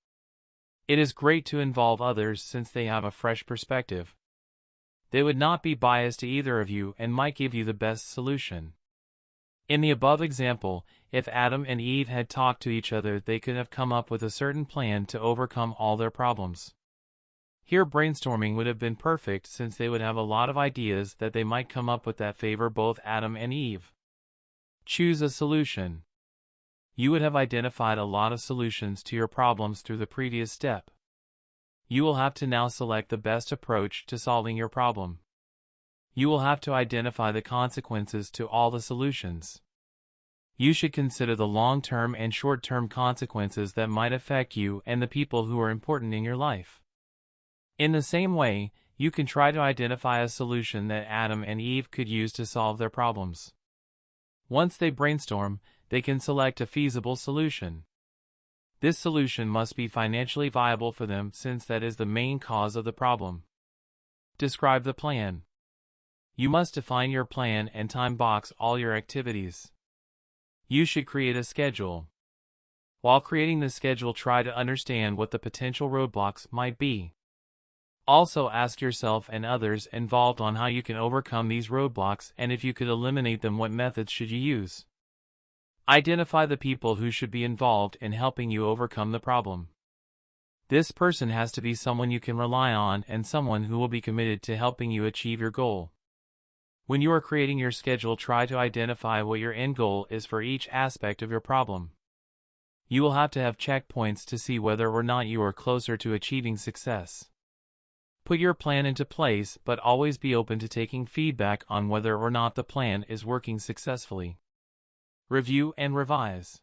It is great to involve others since they have a fresh perspective. They would not be biased to either of you and might give you the best solution. In the above example, if Adam and Eve had talked to each other, they could have come up with a certain plan to overcome all their problems. Here brainstorming would have been perfect since they would have a lot of ideas that they might come up with that favor both Adam and Eve. Choose a solution. You would have identified a lot of solutions to your problems through the previous step. You will have to now select the best approach to solving your problem. You will have to identify the consequences to all the solutions. You should consider the long-term and short-term consequences that might affect you and the people who are important in your life. In the same way, you can try to identify a solution that Adam and Eve could use to solve their problems. Once they brainstorm, they can select a feasible solution. This solution must be financially viable for them since that is the main cause of the problem. Describe the plan. You must define your plan and time box all your activities. You should create a schedule. While creating the schedule, try to understand what the potential roadblocks might be. Also ask yourself and others involved on how you can overcome these roadblocks, and if you could eliminate them, what methods should you use? Identify the people who should be involved in helping you overcome the problem. This person has to be someone you can rely on and someone who will be committed to helping you achieve your goal. When you are creating your schedule, try to identify what your end goal is for each aspect of your problem. You will have to have checkpoints to see whether or not you are closer to achieving success. Put your plan into place, but always be open to taking feedback on whether or not the plan is working successfully. Review and revise.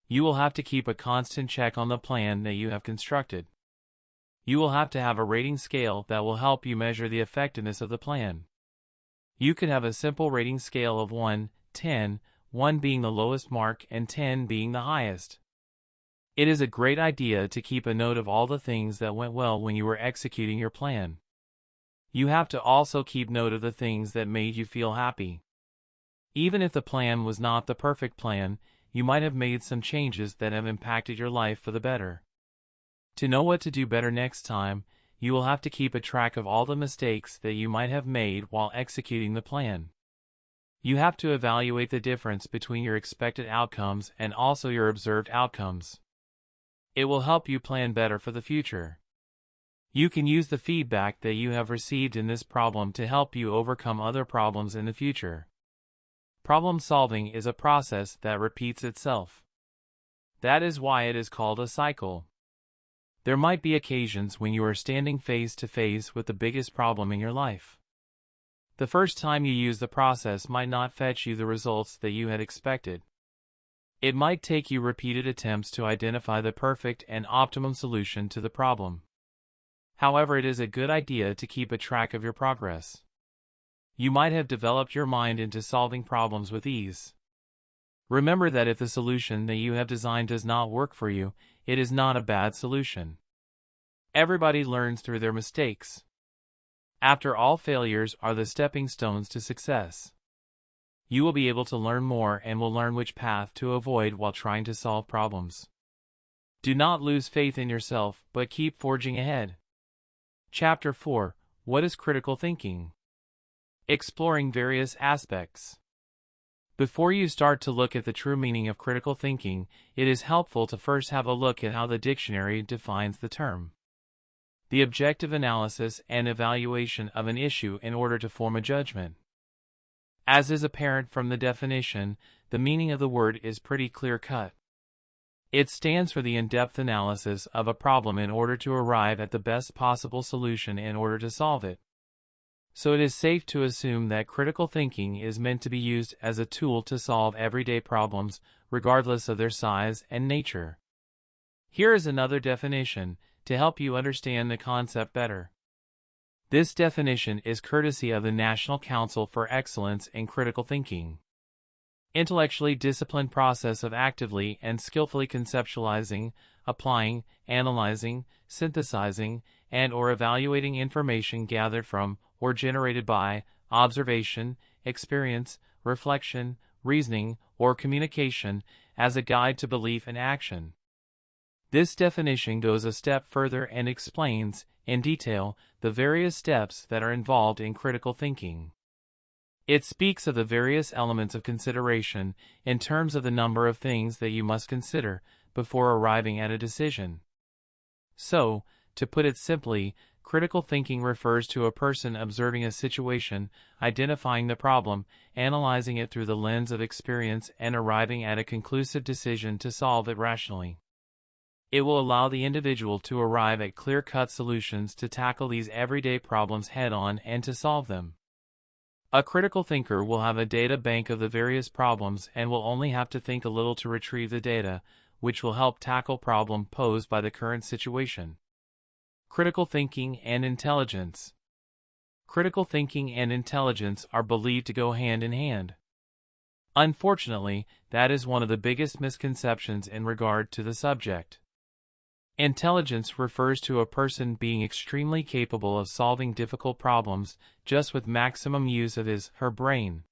You will have to keep a constant check on the plan that you have constructed. You will have to have a rating scale that will help you measure the effectiveness of the plan. You could have a simple rating scale of 1, 10, 1 being the lowest mark and 10 being the highest. It is a great idea to keep a note of all the things that went well when you were executing your plan. You have to also keep note of the things that made you feel happy. Even if the plan was not the perfect plan, you might have made some changes that have impacted your life for the better. To know what to do better next time, you will have to keep a track of all the mistakes that you might have made while executing the plan. You have to evaluate the difference between your expected outcomes and also your observed outcomes. It will help you plan better for the future. You can use the feedback that you have received in this problem to help you overcome other problems in the future. Problem solving is a process that repeats itself. That is why it is called a cycle. There might be occasions when you are standing face to face with the biggest problem in your life. The first time you use the process might not fetch you the results that you had expected. It might take you repeated attempts to identify the perfect and optimum solution to the problem. However, it is a good idea to keep a track of your progress. You might have developed your mind into solving problems with ease. Remember that if the solution that you have designed does not work for you, it is not a bad solution. Everybody learns through their mistakes. After all, failures are the stepping stones to success. You will be able to learn more and will learn which path to avoid while trying to solve problems. Do not lose faith in yourself, but keep forging ahead. Chapter 4: What is critical thinking? Exploring various aspects. Before you start to look at the true meaning of critical thinking, it is helpful to first have a look at how the dictionary defines the term. The objective analysis and evaluation of an issue in order to form a judgment. As is apparent from the definition, the meaning of the word is pretty clear-cut. It stands for the in-depth analysis of a problem in order to arrive at the best possible solution in order to solve it. So it is safe to assume that critical thinking is meant to be used as a tool to solve everyday problems, regardless of their size and nature. Here is another definition, to help you understand the concept better. This definition is courtesy of the National Council for Excellence in Critical Thinking. Intellectually disciplined process of actively and skillfully conceptualizing, applying, analyzing, synthesizing, and/or evaluating information gathered from or generated by observation, experience, reflection, reasoning, or communication as a guide to belief and action. This definition goes a step further and explains, in detail, the various steps that are involved in critical thinking. It speaks of the various elements of consideration in terms of the number of things that you must consider before arriving at a decision. So, to put it simply, critical thinking refers to a person observing a situation, identifying the problem, analyzing it through the lens of experience, and arriving at a conclusive decision to solve it rationally. It will allow the individual to arrive at clear-cut solutions to tackle these everyday problems head-on and to solve them. A critical thinker will have a data bank of the various problems and will only have to think a little to retrieve the data, which will help tackle problem posed by the current situation. Critical thinking and intelligence. Critical thinking and intelligence are believed to go hand in hand. Unfortunately, that is one of the biggest misconceptions in regard to the subject. Intelligence refers to a person being extremely capable of solving difficult problems just with maximum use of his/her brain.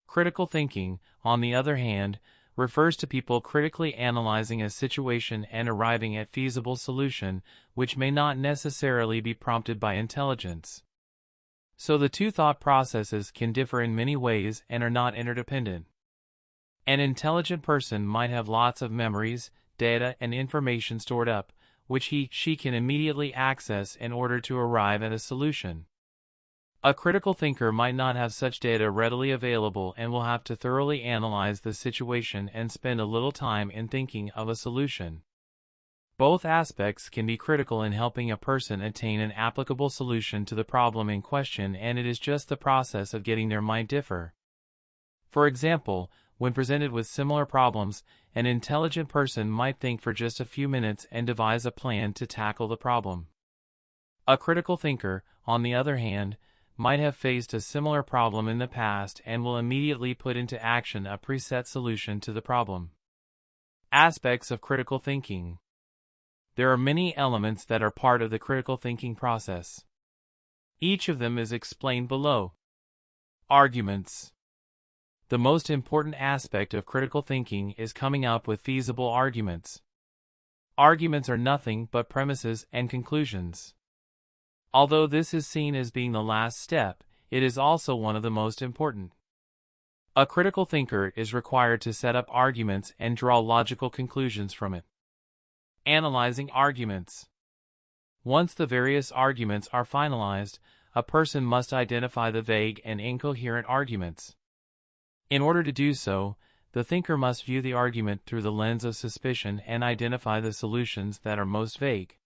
Critical thinking, on the other hand, refers to people critically analyzing a situation and arriving at feasible solution, which may not necessarily be prompted by intelligence. So the two thought processes can differ in many ways and are not interdependent. An intelligent person might have lots of memories, data, and information stored up, which she can immediately access in order to arrive at a solution. A critical thinker might not have such data readily available and will have to thoroughly analyze the situation and spend a little time in thinking of a solution. Both aspects can be critical in helping a person attain an applicable solution to the problem in question, and it is just the process of getting there might differ. For example, when presented with similar problems, an intelligent person might think for just a few minutes and devise a plan to tackle the problem. A critical thinker, on the other hand, might have faced a similar problem in the past and will immediately put into action a preset solution to the problem. Aspects of critical thinking. There are many elements that are part of the critical thinking process. Each of them is explained below. Arguments. The most important aspect of critical thinking is coming up with feasible arguments. Arguments are nothing but premises and conclusions. Although this is seen as being the last step, it is also one of the most important. A critical thinker is required to set up arguments and draw logical conclusions from it. Analyzing arguments. Once the various arguments are finalized, a person must identify the vague and incoherent arguments. In order to do so, the thinker must view the argument through the lens of suspicion and identify the solutions that are most vague.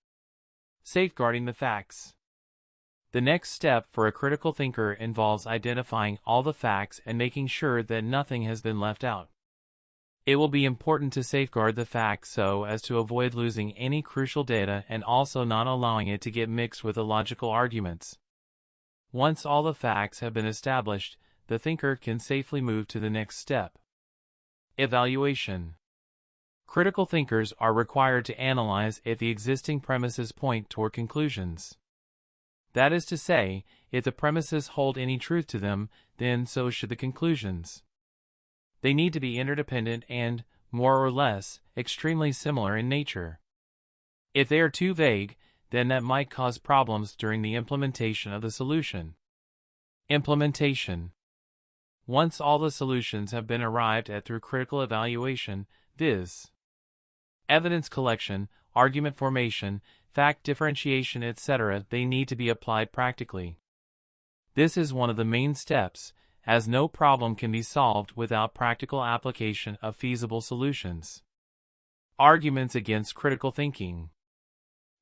Safeguarding the facts. The next step for a critical thinker involves identifying all the facts and making sure that nothing has been left out. It will be important to safeguard the facts so as to avoid losing any crucial data and also not allowing it to get mixed with the logical arguments. Once all the facts have been established, the thinker can safely move to the next step. Evaluation. Critical thinkers are required to analyze if the existing premises point toward conclusions. That is to say, if the premises hold any truth to them, then so should the conclusions. They need to be interdependent and, more or less, extremely similar in nature. If they are too vague, then that might cause problems during the implementation of the solution. Implementation. Once all the solutions have been arrived at through critical evaluation, viz. evidence collection, argument formation, fact differentiation, etc., they need to be applied practically. This is one of the main steps, as no problem can be solved without practical application of feasible solutions. Arguments against critical thinking.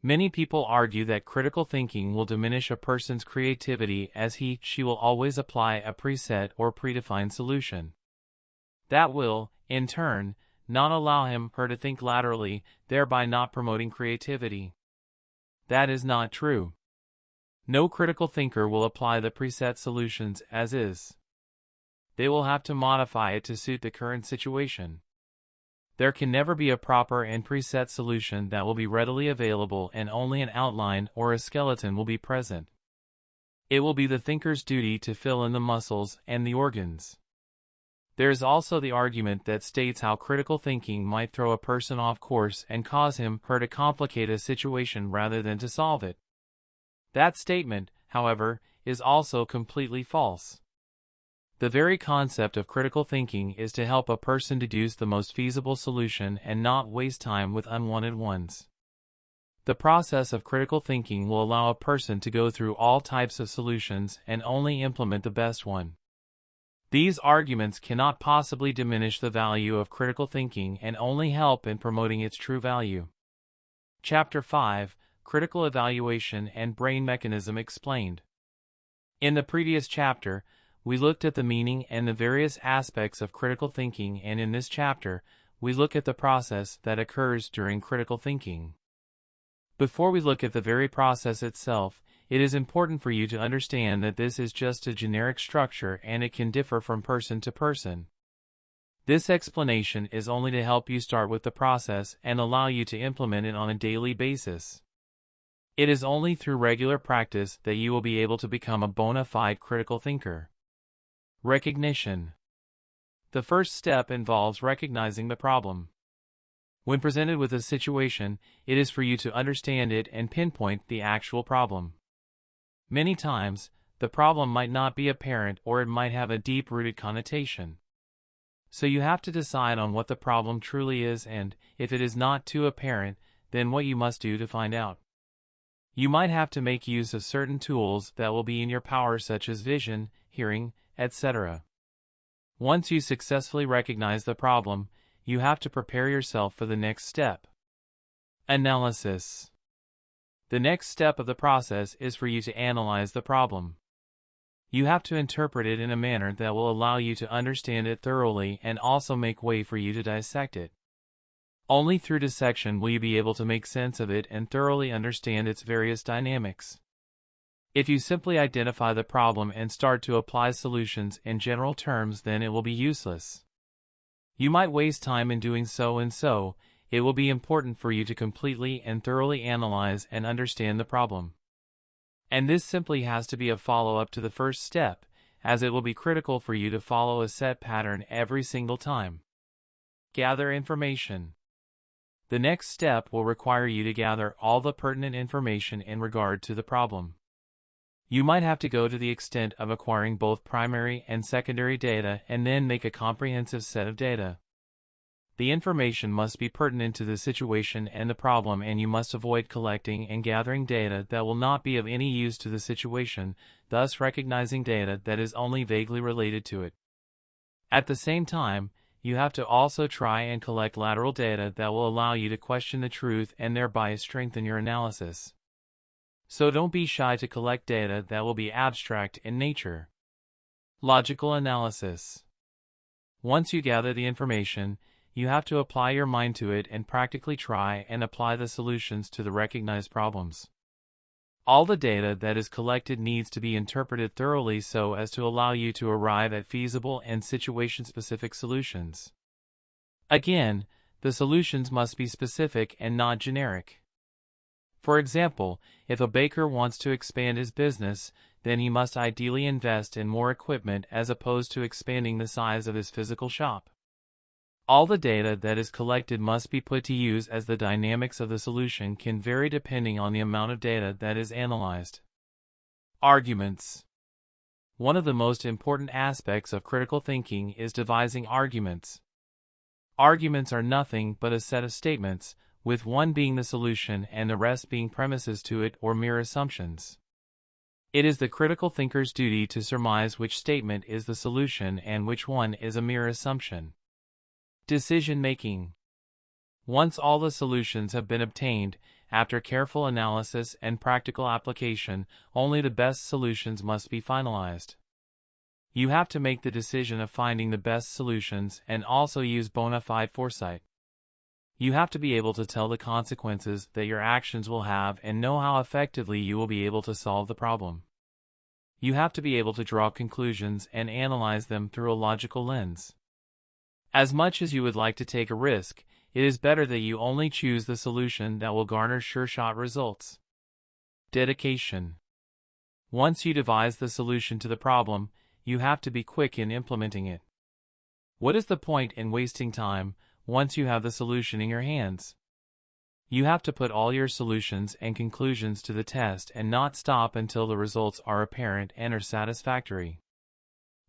Many people argue that critical thinking will diminish a person's creativity as she will always apply a preset or predefined solution. That will, in turn, not allow her to think laterally, thereby not promoting creativity. That is not true. No critical thinker will apply the preset solutions as is. They will have to modify it to suit the current situation. There can never be a proper and preset solution that will be readily available and only an outline or a skeleton will be present. It will be the thinker's duty to fill in the muscles and the organs. There is also the argument that states how critical thinking might throw a person off course and cause her to complicate a situation rather than to solve it. That statement, however, is also completely false. The very concept of critical thinking is to help a person deduce the most feasible solution and not waste time with unwanted ones. The process of critical thinking will allow a person to go through all types of solutions and only implement the best one. These arguments cannot possibly diminish the value of critical thinking and only help in promoting its true value. Chapter 5, Critical Evaluation and Brain Mechanism Explained. In the previous chapter, we looked at the meaning and the various aspects of critical thinking, and in this chapter, we look at the process that occurs during critical thinking. Before we look at the very process itself, it is important for you to understand that this is just a generic structure and it can differ from person to person. This explanation is only to help you start with the process and allow you to implement it on a daily basis. It is only through regular practice that you will be able to become a bona fide critical thinker. Recognition. The first step involves recognizing the problem. When presented with a situation, it is for you to understand it and pinpoint the actual problem. Many times, the problem might not be apparent or it might have a deep-rooted connotation. So you have to decide on what the problem truly is, and, if it is not too apparent, then what you must do to find out. You might have to make use of certain tools that will be in your power, such as vision, hearing, etc. Once you successfully recognize the problem, you have to prepare yourself for the next step. Analysis. The next step of the process is for you to analyze the problem. You have to interpret it in a manner that will allow you to understand it thoroughly and also make way for you to dissect it. Only through dissection will you be able to make sense of it and thoroughly understand its various dynamics. If you simply identify the problem and start to apply solutions in general terms, then it will be useless. You might waste time in doing so, and so, it will be important for you to completely and thoroughly analyze and understand the problem. And this simply has to be a follow-up to the first step, as it will be critical for you to follow a set pattern every single time. Gather information. The next step will require you to gather all the pertinent information in regard to the problem. You might have to go to the extent of acquiring both primary and secondary data and then make a comprehensive set of data. The information must be pertinent to the situation and the problem, and you must avoid collecting and gathering data that will not be of any use to the situation, thus recognizing data that is only vaguely related to it. At the same time, you have to also try and collect lateral data that will allow you to question the truth and thereby strengthen your analysis. So don't be shy to collect data that will be abstract in nature. Logical analysis. Once you gather the information, you have to apply your mind to it and practically try and apply the solutions to the recognized problems. All the data that is collected needs to be interpreted thoroughly so as to allow you to arrive at feasible and situation-specific solutions. Again, the solutions must be specific and not generic. For example, if a baker wants to expand his business, then he must ideally invest in more equipment as opposed to expanding the size of his physical shop. All the data that is collected must be put to use, as the dynamics of the solution can vary depending on the amount of data that is analyzed. Arguments. One of the most important aspects of critical thinking is devising arguments. Arguments are nothing but a set of statements, with one being the solution and the rest being premises to it or mere assumptions. It is the critical thinker's duty to surmise which statement is the solution and which one is a mere assumption. Decision-making. Once all the solutions have been obtained, after careful analysis and practical application, only the best solutions must be finalized. You have to make the decision of finding the best solutions and also use bona fide foresight. You have to be able to tell the consequences that your actions will have and know how effectively you will be able to solve the problem. You have to be able to draw conclusions and analyze them through a logical lens. As much as you would like to take a risk, it is better that you only choose the solution that will garner sure-shot results. Dedication. Once you devise the solution to the problem, you have to be quick in implementing it. What is the point in wasting time once you have the solution in your hands? You have to put all your solutions and conclusions to the test and not stop until the results are apparent and are satisfactory.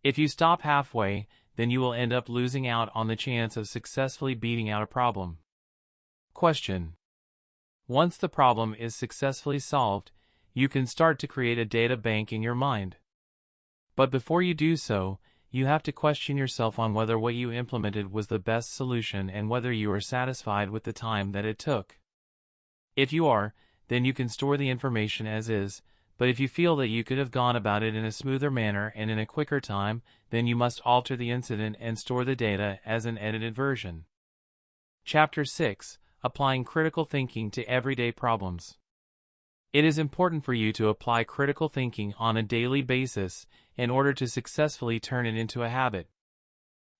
If you stop halfway, then you will end up losing out on the chance of successfully beating out a problem. Question. Once the problem is successfully solved, you can start to create a data bank in your mind. But before you do so, you have to question yourself on whether what you implemented was the best solution and whether you are satisfied with the time that it took. If you are, then you can store the information as is, but if you feel that you could have gone about it in a smoother manner and in a quicker time, then you must alter the incident and store the data as an edited version. Chapter 6. Applying critical thinking to everyday problems. It is important for you to apply critical thinking on a daily basis in order to successfully turn it into a habit.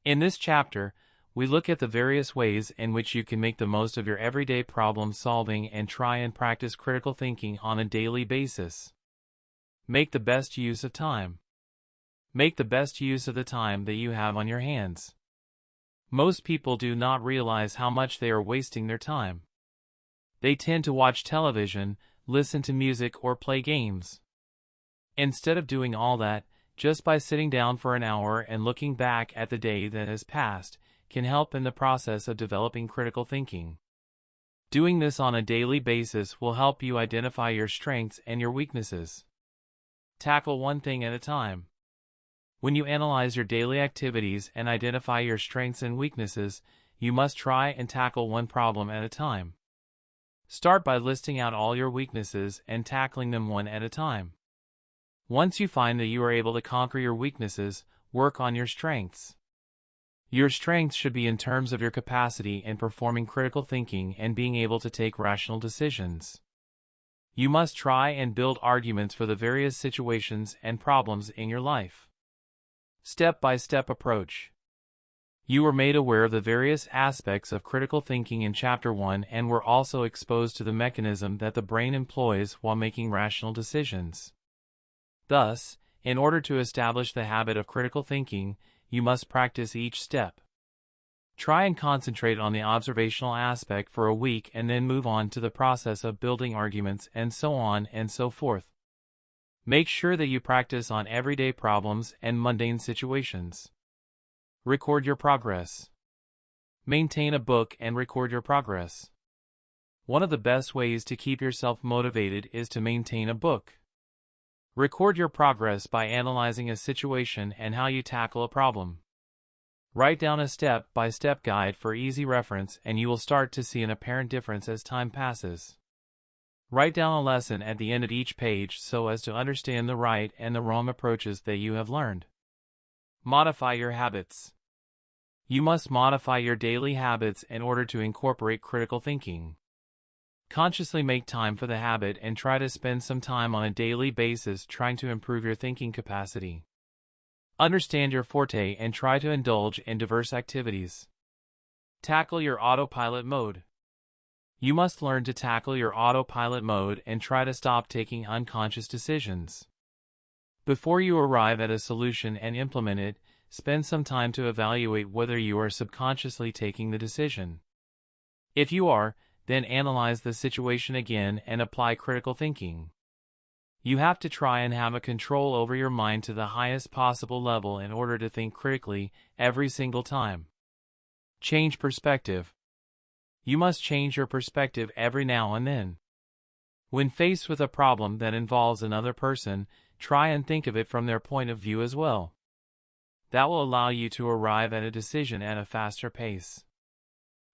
In this chapter, we look at the various ways in which you can make the most of your everyday problem solving and try and practice critical thinking on a daily basis. Make the best use of time. Make the best use of the time that you have on your hands. Most people do not realize how much they are wasting their time. They tend to watch television, listen to music, or play games. Instead of doing all that, just by sitting down for an hour and looking back at the day that has passed, can help in the process of developing critical thinking. Doing this on a daily basis will help you identify your strengths and your weaknesses. Tackle one thing at a time. When you analyze your daily activities and identify your strengths and weaknesses, you must try and tackle one problem at a time. Start by listing out all your weaknesses and tackling them one at a time. Once you find that you are able to conquer your weaknesses, work on your strengths. Your strengths should be in terms of your capacity in performing critical thinking and being able to take rational decisions. You must try and build arguments for the various situations and problems in your life. Step-by-step approach. You were made aware of the various aspects of critical thinking in Chapter 1 and were also exposed to the mechanism that the brain employs while making rational decisions. Thus, in order to establish the habit of critical thinking, you must practice each step. Try and concentrate on the observational aspect for a week and then move on to the process of building arguments and so on and so forth. Make sure that you practice on everyday problems and mundane situations. Record your progress. Maintain a book and record your progress. One of the best ways to keep yourself motivated is to maintain a book. Record your progress by analyzing a situation and how you tackle a problem. Write down a step-by-step guide for easy reference and you will start to see an apparent difference as time passes. Write down a lesson at the end of each page so as to understand the right and the wrong approaches that you have learned. Modify your habits. You must modify your daily habits in order to incorporate critical thinking. Consciously make time for the habit and try to spend some time on a daily basis trying to improve your thinking capacity. Understand your forte and try to indulge in diverse activities. Tackle your autopilot mode. You must learn to tackle your autopilot mode and try to stop taking unconscious decisions. Before you arrive at a solution and implement it, spend some time to evaluate whether you are subconsciously taking the decision. If you are, then analyze the situation again and apply critical thinking. You have to try and have a control over your mind to the highest possible level in order to think critically every single time. Change perspective. You must change your perspective every now and then. When faced with a problem that involves another person, try and think of it from their point of view as well. That will allow you to arrive at a decision at a faster pace.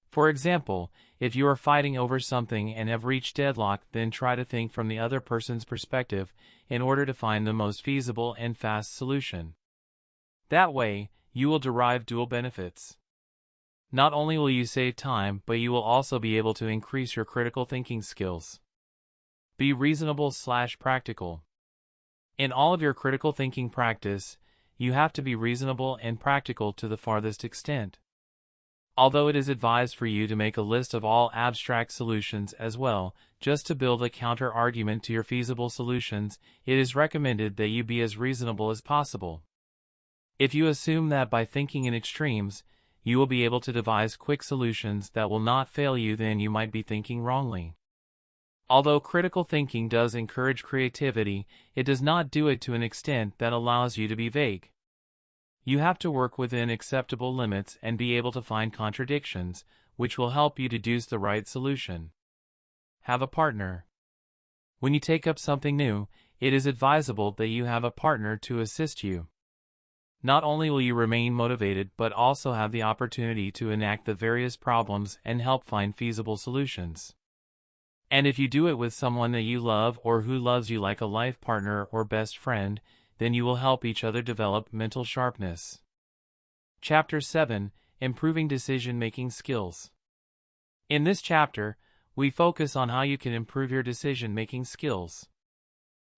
For example, if you are fighting over something and have reached deadlock, then try to think from the other person's perspective in order to find the most feasible and fast solution. That way, you will derive dual benefits. Not only will you save time, but you will also be able to increase your critical thinking skills. Be reasonable/practical. In all of your critical thinking practice, you have to be reasonable and practical to the farthest extent. Although it is advised for you to make a list of all abstract solutions as well, just to build a counter-argument to your feasible solutions, it is recommended that you be as reasonable as possible. If you assume that by thinking in extremes, you will be able to devise quick solutions that will not fail you, then you might be thinking wrongly. Although critical thinking does encourage creativity, it does not do it to an extent that allows you to be vague. You have to work within acceptable limits and be able to find contradictions, which will help you deduce the right solution. Have a partner. When you take up something new, it is advisable that you have a partner to assist you. Not only will you remain motivated but also have the opportunity to enact the various problems and help find feasible solutions. And if you do it with someone that you love or who loves you like a life partner or best friend, then you will help each other develop mental sharpness. Chapter 7: Improving Decision-Making Skills. In this chapter, we focus on how you can improve your decision-making skills.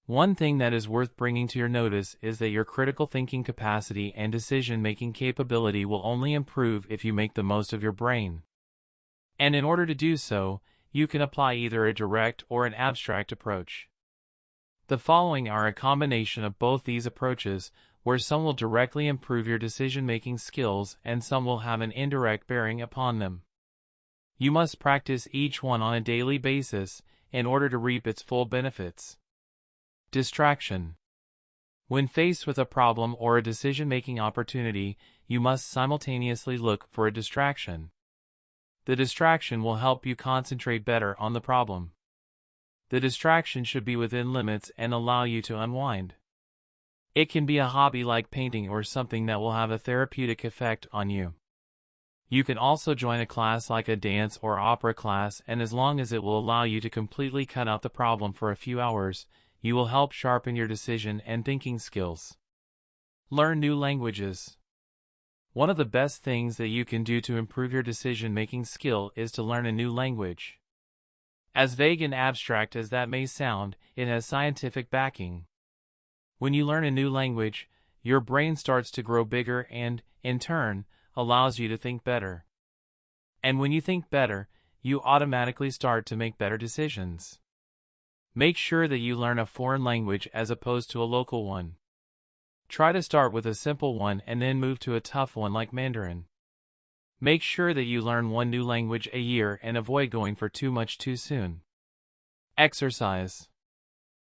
One thing that is worth bringing to your notice is that your critical thinking capacity and decision-making capability will only improve if you make the most of your brain. And in order to do so, you can apply either a direct or an abstract approach. The following are a combination of both these approaches, where some will directly improve your decision-making skills and some will have an indirect bearing upon them. You must practice each one on a daily basis in order to reap its full benefits. Distraction. When faced with a problem or a decision-making opportunity, you must simultaneously look for a distraction. The distraction will help you concentrate better on the problem. The distraction should be within limits and allow you to unwind. It can be a hobby like painting or something that will have a therapeutic effect on you. You can also join a class like a dance or opera class, and as long as it will allow you to completely cut out the problem for a few hours, you will help sharpen your decision and thinking skills. Learn new languages. One of the best things that you can do to improve your decision-making skill is to learn a new language. As vague and abstract as that may sound, it has scientific backing. When you learn a new language, your brain starts to grow bigger and, in turn, allows you to think better. And when you think better, you automatically start to make better decisions. Make sure that you learn a foreign language as opposed to a local one. Try to start with a simple one and then move to a tough one like Mandarin. Make sure that you learn one new language a year and avoid going for too much too soon. Exercise.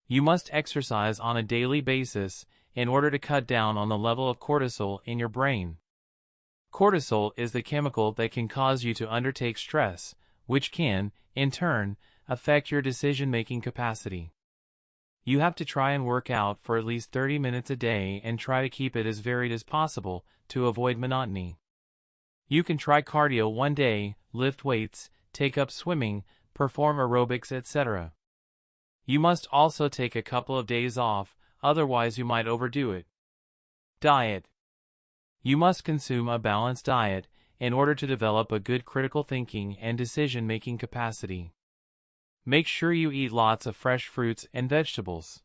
You must exercise on a daily basis in order to cut down on the level of cortisol in your brain. Cortisol is the chemical that can cause you to undertake stress, which can, in turn, affect your decision-making capacity. You have to try and work out for at least 30 minutes a day and try to keep it as varied as possible to avoid monotony. You can try cardio one day, lift weights, take up swimming, perform aerobics, etc. You must also take a couple of days off, otherwise you might overdo it. Diet. You must consume a balanced diet in order to develop a good critical thinking and decision-making capacity. Make sure you eat lots of fresh fruits and vegetables.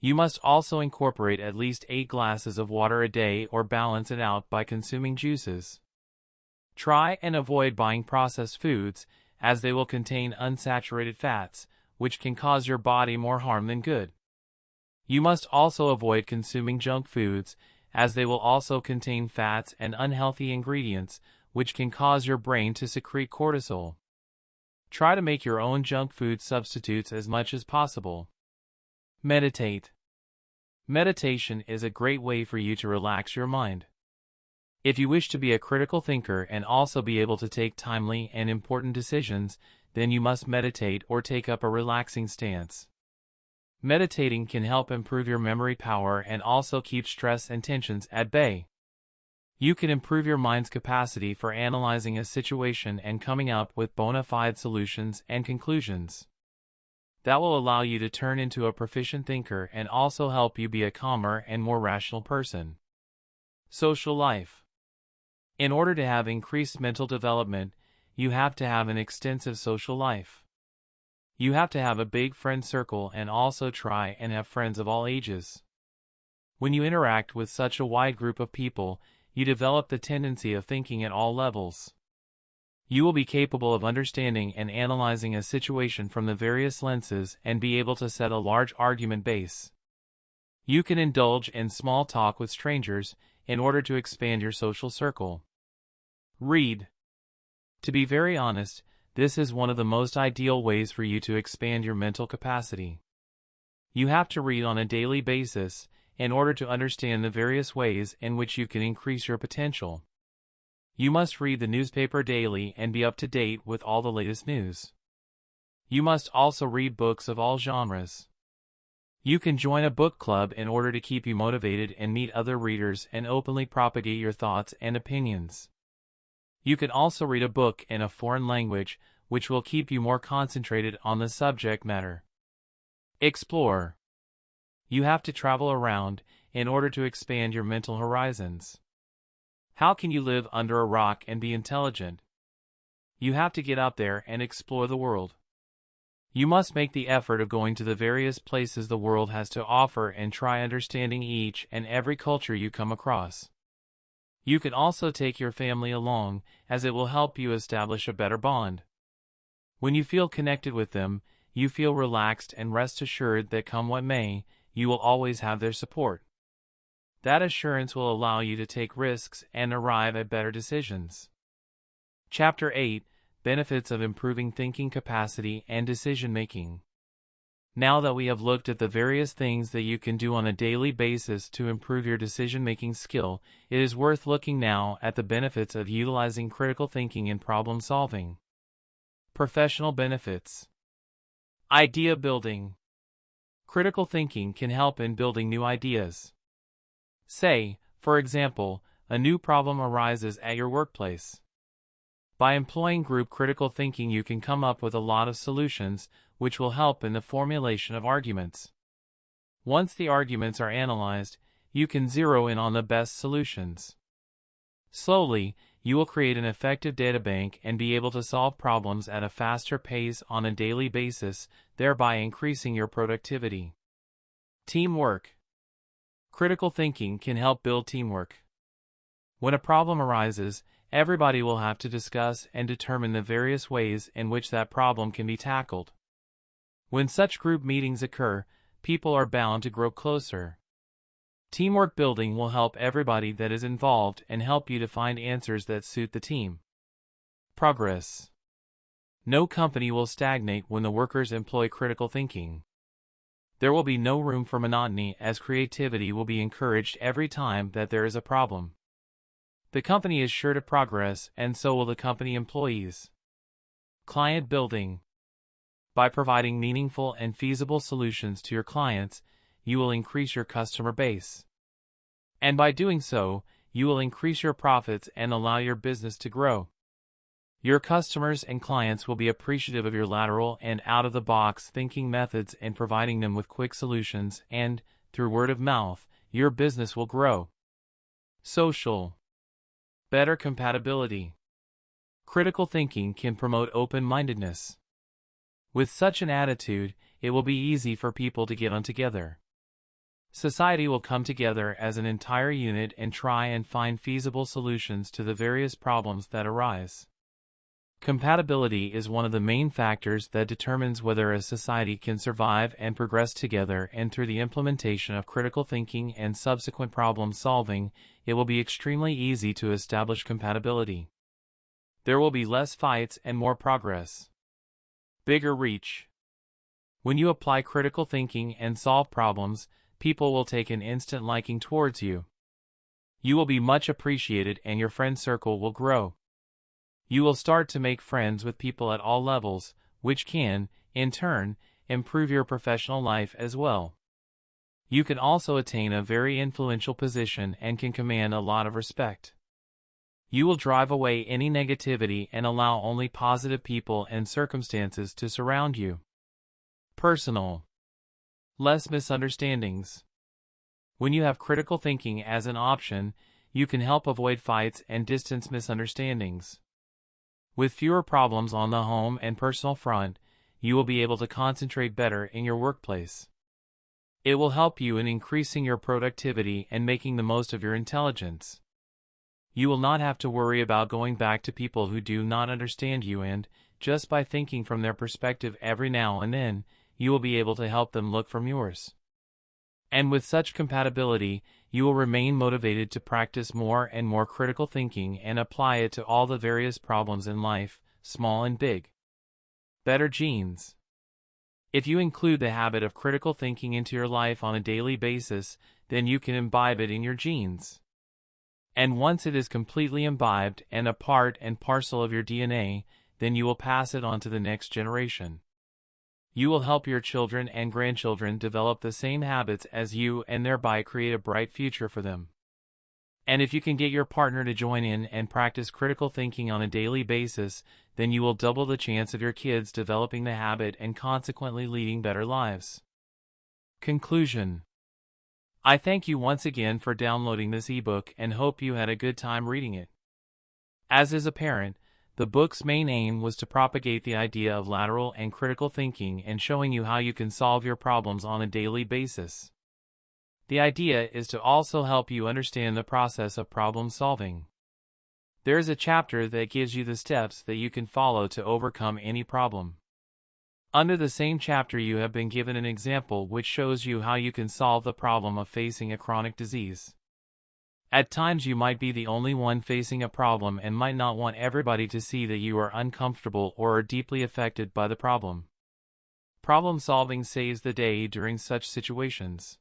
You must also incorporate at least 8 glasses of water a day or balance it out by consuming juices. Try and avoid buying processed foods, as they will contain unsaturated fats, which can cause your body more harm than good. You must also avoid consuming junk foods, as they will also contain fats and unhealthy ingredients, which can cause your brain to secrete cortisol. Try to make your own junk food substitutes as much as possible. Meditate. Meditation is a great way for you to relax your mind. If you wish to be a critical thinker and also be able to take timely and important decisions, then you must meditate or take up a relaxing stance. Meditating can help improve your memory power and also keep stress and tensions at bay. You can improve your mind's capacity for analyzing a situation and coming up with bona fide solutions and conclusions. That will allow you to turn into a proficient thinker and also help you be a calmer and more rational person. Social life. In order to have increased mental development, you have to have an extensive social life. You have to have a big friend circle and also try and have friends of all ages. When you interact with such a wide group of people, you develop the tendency of thinking at all levels. You will be capable of understanding and analyzing a situation from the various lenses and be able to set a large argument base. You can indulge in small talk with strangers in order to expand your social circle. Read. To be very honest, this is one of the most ideal ways for you to expand your mental capacity. You have to read on a daily basis in order to understand the various ways in which you can increase your potential. You must read the newspaper daily and be up to date with all the latest news. You must also read books of all genres. You can join a book club in order to keep you motivated and meet other readers and openly propagate your thoughts and opinions. You can also read a book in a foreign language, which will keep you more concentrated on the subject matter. Explore. You have to travel around in order to expand your mental horizons. How can you live under a rock and be intelligent? You have to get out there and explore the world. You must make the effort of going to the various places the world has to offer and try understanding each and every culture you come across. You can also take your family along, as it will help you establish a better bond. When you feel connected with them, you feel relaxed and rest assured that come what may, you will always have their support. That assurance will allow you to take risks and arrive at better decisions. Chapter 8: Benefits of Improving Thinking Capacity and Decision Making. Now that we have looked at the various things that you can do on a daily basis to improve your decision-making skill, it is worth looking now at the benefits of utilizing critical thinking in problem solving. Professional benefits. Idea building. Critical thinking can help in building new ideas. Say, for example, a new problem arises at your workplace. By employing group critical thinking, you can come up with a lot of solutions, which will help in the formulation of arguments. Once the arguments are analyzed, you can zero in on the best solutions. Slowly, you will create an effective databank and be able to solve problems at a faster pace on a daily basis, thereby increasing your productivity. Teamwork. Critical thinking can help build teamwork. When a problem arises, everybody will have to discuss and determine the various ways in which that problem can be tackled. When such group meetings occur, people are bound to grow closer. Teamwork building will help everybody that is involved and help you to find answers that suit the team. Progress. No company will stagnate when the workers employ critical thinking. There will be no room for monotony, as creativity will be encouraged every time that there is a problem. The company is sure to progress, and so will the company employees. Client building. By providing meaningful and feasible solutions to your clients, you will increase your customer base. And by doing so, you will increase your profits and allow your business to grow. Your customers and clients will be appreciative of your lateral and out-of-the-box thinking methods in providing them with quick solutions, and, through word of mouth, your business will grow. Social. Better compatibility. Critical thinking can promote open-mindedness. With such an attitude, it will be easy for people to get on together. Society will come together as an entire unit and try and find feasible solutions to the various problems that arise. Compatibility is one of the main factors that determines whether a society can survive and progress together, and through the implementation of critical thinking and subsequent problem solving, it will be extremely easy to establish compatibility. There will be less fights and more progress. Bigger reach. When you apply critical thinking and solve problems, people will take an instant liking towards you. You will be much appreciated and your friend circle will grow. You will start to make friends with people at all levels, which can, in turn, improve your professional life as well. You can also attain a very influential position and can command a lot of respect. You will drive away any negativity and allow only positive people and circumstances to surround you. Personal. Less misunderstandings. When you have critical thinking as an option, you can help avoid fights and distance misunderstandings. With fewer problems on the home and personal front, you will be able to concentrate better in your workplace. It will help you in increasing your productivity and making the most of your intelligence. You will not have to worry about going back to people who do not understand you, and, just by thinking from their perspective every now and then, you will be able to help them look from yours. And with such compatibility, you will remain motivated to practice more and more critical thinking and apply it to all the various problems in life, small and big. Better genes. If you include the habit of critical thinking into your life on a daily basis, then you can imbibe it in your genes. And once it is completely imbibed and a part and parcel of your DNA, then you will pass it on to the next generation. You will help your children and grandchildren develop the same habits as you and thereby create a bright future for them. And if you can get your partner to join in and practice critical thinking on a daily basis, then you will double the chance of your kids developing the habit and consequently leading better lives. Conclusion. I thank you once again for downloading this ebook and hope you had a good time reading it. As is apparent, the book's main aim was to propagate the idea of lateral and critical thinking and showing you how you can solve your problems on a daily basis. The idea is to also help you understand the process of problem solving. There is a chapter that gives you the steps that you can follow to overcome any problem. Under the same chapter you have been given an example which shows you how you can solve the problem of facing a chronic disease. At times you might be the only one facing a problem and might not want everybody to see that you are uncomfortable or are deeply affected by the problem. Problem solving saves the day during such situations.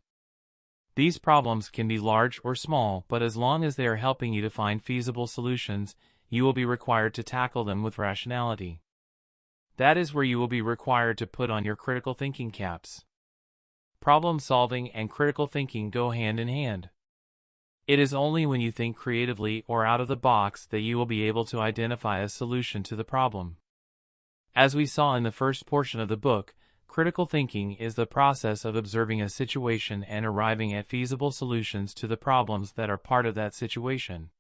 These problems can be large or small, but as long as they are helping you to find feasible solutions, you will be required to tackle them with rationality. That is where you will be required to put on your critical thinking caps. Problem solving and critical thinking go hand in hand. It is only when you think creatively or out of the box that you will be able to identify a solution to the problem. As we saw in the first portion of the book, critical thinking is the process of observing a situation and arriving at feasible solutions to the problems that are part of that situation.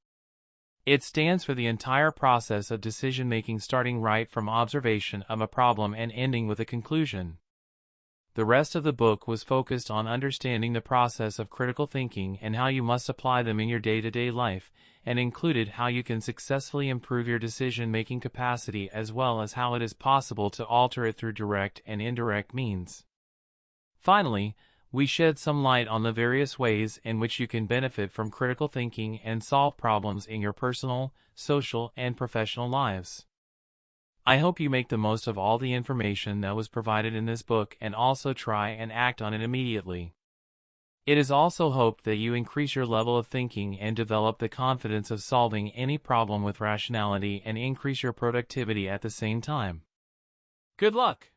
It stands for the entire process of decision-making, starting right from observation of a problem and ending with a conclusion. The rest of the book was focused on understanding the process of critical thinking and how you must apply them in your day-to-day life, and included how you can successfully improve your decision-making capacity as well as how it is possible to alter it through direct and indirect means. Finally, we shed some light on the various ways in which you can benefit from critical thinking and solve problems in your personal, social, and professional lives. I hope you make the most of all the information that was provided in this book and also try and act on it immediately. It is also hoped that you increase your level of thinking and develop the confidence of solving any problem with rationality and increase your productivity at the same time. Good luck!